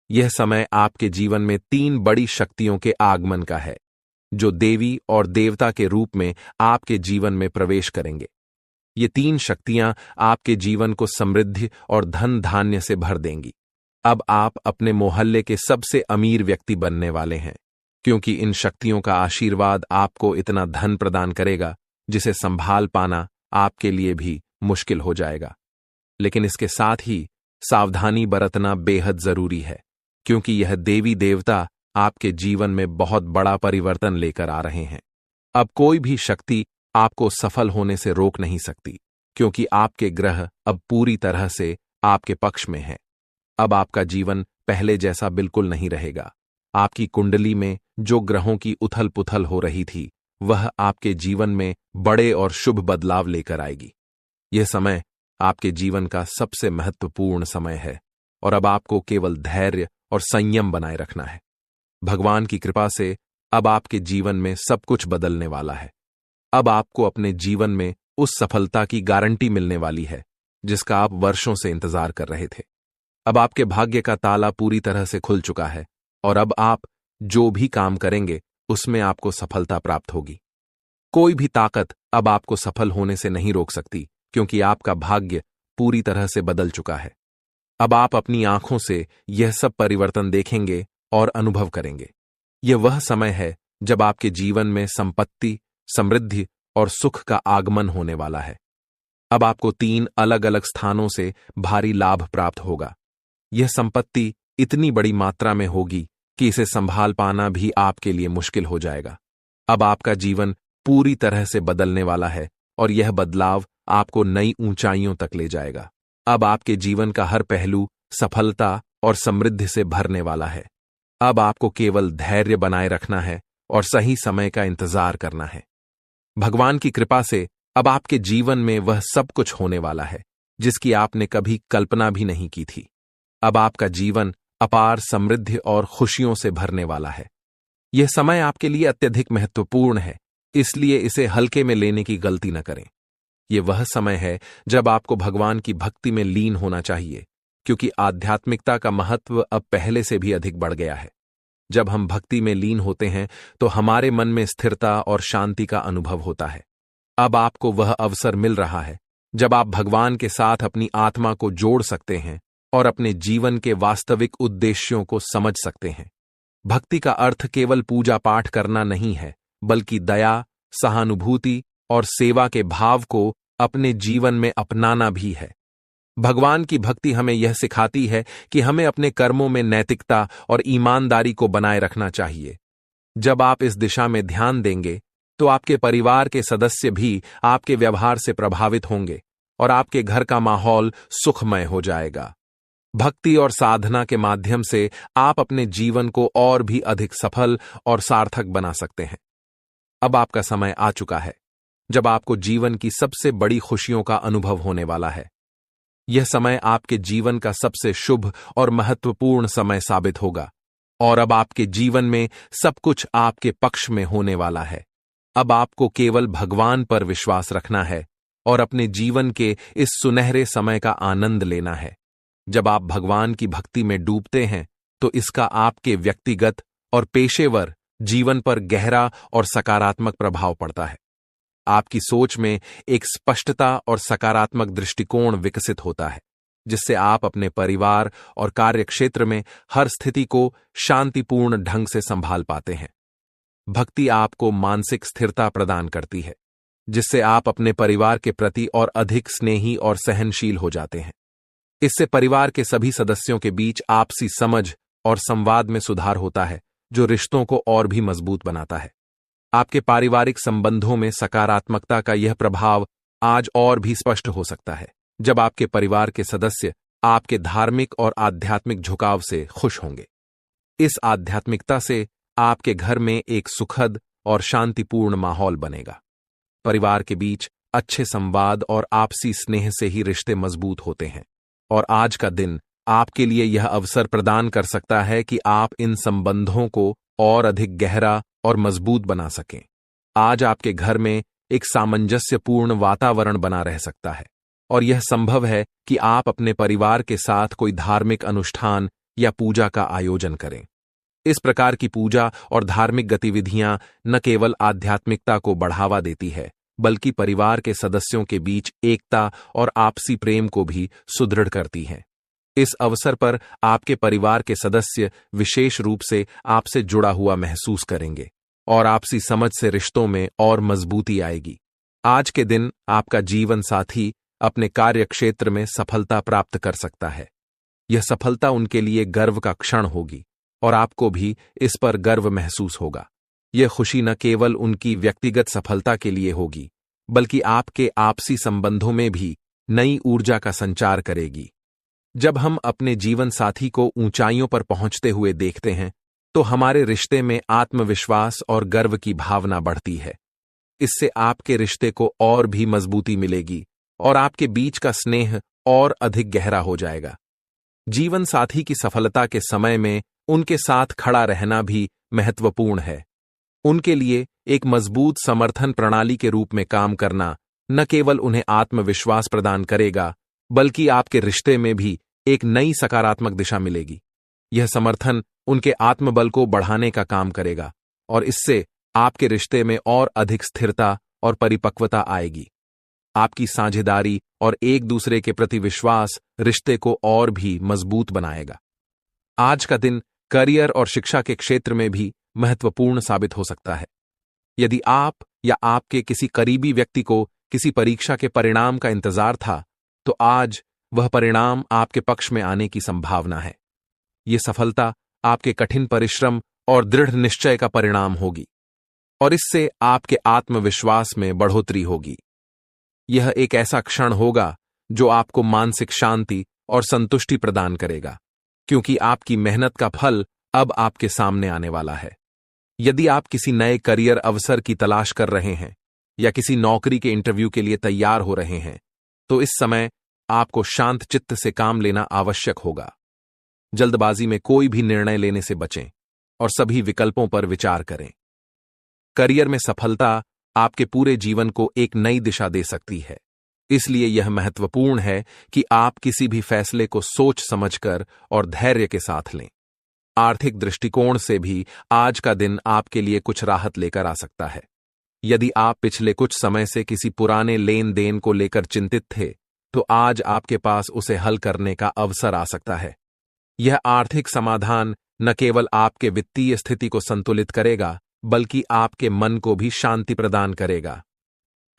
यह समय आपके जीवन में 3 बड़ी शक्तियों के आगमन का है, जो देवी और देवता के रूप में आपके जीवन में प्रवेश करेंगे। ये 3 शक्तियां आपके जीवन को समृद्धि और धन धान्य से भर देंगी। अब आप अपने मोहल्ले के सबसे अमीर व्यक्ति बनने वाले हैं, क्योंकि इन शक्तियों का आशीर्वाद आपको इतना धन प्रदान करेगा जिसे संभाल पाना आपके लिए भी मुश्किल हो जाएगा। लेकिन इसके साथ ही सावधानी बरतना बेहद जरूरी है, क्योंकि यह देवी देवता आपके जीवन में बहुत बड़ा परिवर्तन लेकर आ रहे हैं। अब कोई भी शक्ति आपको सफल होने से रोक नहीं सकती, क्योंकि आपके ग्रह अब पूरी तरह से आपके पक्ष में हैं। अब आपका जीवन पहले जैसा बिल्कुल नहीं रहेगा। आपकी कुंडली में जो ग्रहों की उथल पुथल हो रही थी, वह आपके जीवन में बड़े और शुभ बदलाव लेकर आएगी। यह समय आपके जीवन का सबसे महत्वपूर्ण समय है और अब आपको केवल धैर्य और संयम बनाए रखना है। भगवान की कृपा से अब आपके जीवन में सब कुछ बदलने वाला है। अब आपको अपने जीवन में उस सफलता की गारंटी मिलने वाली है जिसका आप वर्षों से इंतजार कर रहे थे। अब आपके भाग्य का ताला पूरी तरह से खुल चुका है और अब आप जो भी काम करेंगे उसमें आपको सफलता प्राप्त होगी। कोई भी ताकत अब आपको सफल होने से नहीं रोक सकती, क्योंकि आपका भाग्य पूरी तरह से बदल चुका है। अब आप अपनी आंखों से यह सब परिवर्तन देखेंगे और अनुभव करेंगे। यह वह समय है जब आपके जीवन में संपत्ति, समृद्धि और सुख का आगमन होने वाला है। अब आपको 3 अलग अलग स्थानों से भारी लाभ प्राप्त होगा। यह संपत्ति इतनी बड़ी मात्रा में होगी कि इसे संभाल पाना भी आपके लिए मुश्किल हो जाएगा। अब आपका जीवन पूरी तरह से बदलने वाला है और यह बदलाव आपको नई ऊंचाइयों तक ले जाएगा। अब आपके जीवन का हर पहलू सफलता और समृद्धि से भरने वाला है। अब आपको केवल धैर्य बनाए रखना है और सही समय का इंतजार करना है। भगवान की कृपा से अब आपके जीवन में वह सब कुछ होने वाला है जिसकी आपने कभी कल्पना भी नहीं की थी। अब आपका जीवन अपार समृद्धि और खुशियों से भरने वाला है। यह समय आपके लिए अत्यधिक महत्वपूर्ण है, इसलिए इसे हल्के में लेने की गलती न करें। यह वह समय है जब आपको भगवान की भक्ति में लीन होना चाहिए, क्योंकि आध्यात्मिकता का महत्व अब पहले से भी अधिक बढ़ गया है। जब हम भक्ति में लीन होते हैं तो हमारे मन में स्थिरता और शांति का अनुभव होता है। अब आपको वह अवसर मिल रहा है जब आप भगवान के साथ अपनी आत्मा को जोड़ सकते हैं और अपने जीवन के वास्तविक उद्देश्यों को समझ सकते हैं। भक्ति का अर्थ केवल पूजा पाठ करना नहीं है, बल्कि दया, सहानुभूति और सेवा के भाव को अपने जीवन में अपनाना भी है। भगवान की भक्ति हमें यह सिखाती है कि हमें अपने कर्मों में नैतिकता और ईमानदारी को बनाए रखना चाहिए। जब आप इस दिशा में ध्यान देंगे तो आपके परिवार के सदस्य भी आपके व्यवहार से प्रभावित होंगे और आपके घर का माहौल सुखमय हो जाएगा। भक्ति और साधना के माध्यम से आप अपने जीवन को और भी अधिक सफल और सार्थक बना सकते हैं। अब आपका समय आ चुका है जब आपको जीवन की सबसे बड़ी खुशियों का अनुभव होने वाला है। यह समय आपके जीवन का सबसे शुभ और महत्वपूर्ण समय साबित होगा और अब आपके जीवन में सब कुछ आपके पक्ष में होने वाला है। अब आपको केवल भगवान पर विश्वास रखना है और अपने जीवन के इस सुनहरे समय का आनंद लेना है। जब आप भगवान की भक्ति में डूबते हैं तो इसका आपके व्यक्तिगत और पेशेवर जीवन पर गहरा और सकारात्मक प्रभाव पड़ता है। आपकी सोच में एक स्पष्टता और सकारात्मक दृष्टिकोण विकसित होता है, जिससे आप अपने परिवार और कार्यक्षेत्र में हर स्थिति को शांतिपूर्ण ढंग से संभाल पाते हैं। भक्ति आपको मानसिक स्थिरता प्रदान करती है, जिससे आप अपने परिवार के प्रति और अधिक स्नेही और सहनशील हो जाते हैं। इससे परिवार के सभी सदस्यों के बीच आपसी समझ और संवाद में सुधार होता है, जो रिश्तों को और भी मजबूत बनाता है। आपके पारिवारिक संबंधों में सकारात्मकता का यह प्रभाव आज और भी स्पष्ट हो सकता है, जब आपके परिवार के सदस्य आपके धार्मिक और आध्यात्मिक झुकाव से खुश होंगे। इस आध्यात्मिकता से आपके घर में एक सुखद और शांतिपूर्ण माहौल बनेगा। परिवार के बीच अच्छे संवाद और आपसी स्नेह से ही रिश्ते मजबूत होते हैं। और आज का दिन आपके लिए यह अवसर प्रदान कर सकता है कि आप इन संबंधों को और अधिक गहरा और मजबूत बना सकें। आज आपके घर में एक सामंजस्यपूर्ण वातावरण बना रह सकता है और यह संभव है कि आप अपने परिवार के साथ कोई धार्मिक अनुष्ठान या पूजा का आयोजन करें। इस प्रकार की पूजा और धार्मिक गतिविधियां न केवल आध्यात्मिकता को बढ़ावा देती है, बल्कि परिवार के सदस्यों के बीच एकता और आपसी प्रेम को भी सुदृढ़ करती हैं। इस अवसर पर आपके परिवार के सदस्य विशेष रूप से आपसे जुड़ा हुआ महसूस करेंगे और आपसी समझ से रिश्तों में और मजबूती आएगी। आज के दिन आपका जीवन साथी अपने कार्य क्षेत्र में सफलता प्राप्त कर सकता है। यह सफलता उनके लिए गर्व का क्षण होगी और आपको भी इस पर गर्व महसूस होगा। यह खुशी न केवल उनकी व्यक्तिगत सफलता के लिए होगी, बल्कि आपके आपसी संबंधों में भी नई ऊर्जा का संचार करेगी। जब हम अपने जीवन साथी को ऊंचाइयों पर पहुंचते हुए देखते हैं, तो हमारे रिश्ते में आत्मविश्वास और गर्व की भावना बढ़ती है। इससे आपके रिश्ते को और भी मजबूती मिलेगी और आपके बीच का स्नेह और अधिक गहरा हो जाएगा। जीवन साथी की सफलता के समय में उनके साथ खड़ा रहना भी महत्वपूर्ण है। उनके लिए एक मजबूत समर्थन प्रणाली के रूप में काम करना न केवल उन्हें आत्मविश्वास प्रदान करेगा, बल्कि आपके रिश्ते में भी एक नई सकारात्मक दिशा मिलेगी। यह समर्थन उनके आत्मबल को बढ़ाने का काम करेगा और इससे आपके रिश्ते में और अधिक स्थिरता और परिपक्वता आएगी। आपकी साझेदारी और एक दूसरे के प्रति विश्वास रिश्ते को और भी मजबूत बनाएगा। आज का दिन करियर और शिक्षा के क्षेत्र में भी महत्वपूर्ण साबित हो सकता है। यदि आप या आपके किसी करीबी व्यक्ति को किसी परीक्षा के परिणाम का इंतजार था, तो आज वह परिणाम आपके पक्ष में आने की संभावना है। यह सफलता आपके कठिन परिश्रम और दृढ़ निश्चय का परिणाम होगी और इससे आपके आत्मविश्वास में बढ़ोतरी होगी। यह एक ऐसा क्षण होगा जो आपको मानसिक शांति और संतुष्टि प्रदान करेगा, क्योंकि आपकी मेहनत का फल अब आपके सामने आने वाला है। यदि आप किसी नए करियर अवसर की तलाश कर रहे हैं या किसी नौकरी के इंटरव्यू के लिए तैयार हो रहे हैं, तो इस समय आपको शांत चित्त से काम लेना आवश्यक होगा। जल्दबाजी में कोई भी निर्णय लेने से बचें और सभी विकल्पों पर विचार करें। करियर में सफलता आपके पूरे जीवन को एक नई दिशा दे सकती है, इसलिए यह महत्वपूर्ण है कि आप किसी भी फैसले को सोच समझकर और धैर्य के साथ लें। आर्थिक दृष्टिकोण से भी आज का दिन आपके लिए कुछ राहत लेकर आ सकता है। यदि आप पिछले कुछ समय से किसी पुराने लेन देन को लेकर चिंतित थे, तो आज आपके पास उसे हल करने का अवसर आ सकता है। यह आर्थिक समाधान न केवल आपके वित्तीय स्थिति को संतुलित करेगा, बल्कि आपके मन को भी शांति प्रदान करेगा।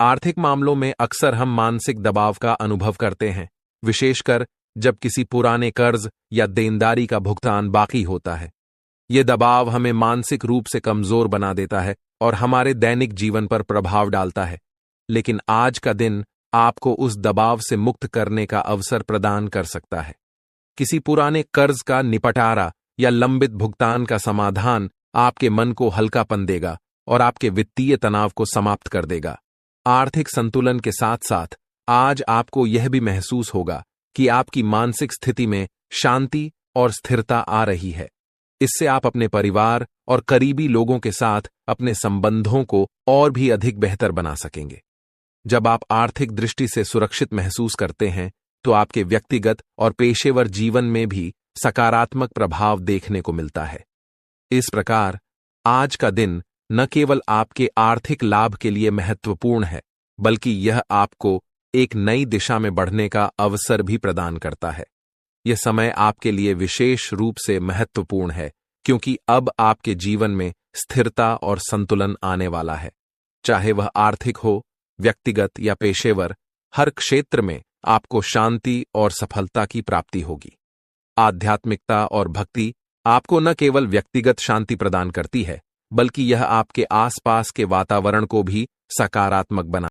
आर्थिक मामलों में अक्सर हम मानसिक दबाव का अनुभव करते हैं, विशेषकर जब किसी पुराने कर्ज या देनदारी का भुगतान बाकी होता है। यह दबाव हमें मानसिक रूप से कमजोर बना देता है और हमारे दैनिक जीवन पर प्रभाव डालता है। लेकिन आज का दिन आपको उस दबाव से मुक्त करने का अवसर प्रदान कर सकता है। किसी पुराने कर्ज का निपटारा या लंबित भुगतान का समाधान आपके मन को हल्कापन देगा और आपके वित्तीय तनाव को समाप्त कर देगा। आर्थिक संतुलन के साथ साथ आज आपको यह भी महसूस होगा कि आपकी मानसिक स्थिति में शांति और स्थिरता आ रही है। इससे आप अपने परिवार और करीबी लोगों के साथ अपने संबंधों को और भी अधिक बेहतर बना सकेंगे। जब आप आर्थिक दृष्टि से सुरक्षित महसूस करते हैं, तो आपके व्यक्तिगत और पेशेवर जीवन में भी सकारात्मक प्रभाव देखने को मिलता है। इस प्रकार आज का दिन न केवल आपके आर्थिक लाभ के लिए महत्वपूर्ण है, बल्कि यह आपको एक नई दिशा में बढ़ने का अवसर भी प्रदान करता है। यह समय आपके लिए विशेष रूप से महत्वपूर्ण है, क्योंकि अब आपके जीवन में स्थिरता और संतुलन आने वाला है। चाहे वह आर्थिक हो, व्यक्तिगत या पेशेवर, हर क्षेत्र में आपको शांति और सफलता की प्राप्ति होगी। आध्यात्मिकता और भक्ति आपको न केवल व्यक्तिगत शांति प्रदान करती है, बल्कि यह आपके आसपास के वातावरण को भी सकारात्मक बना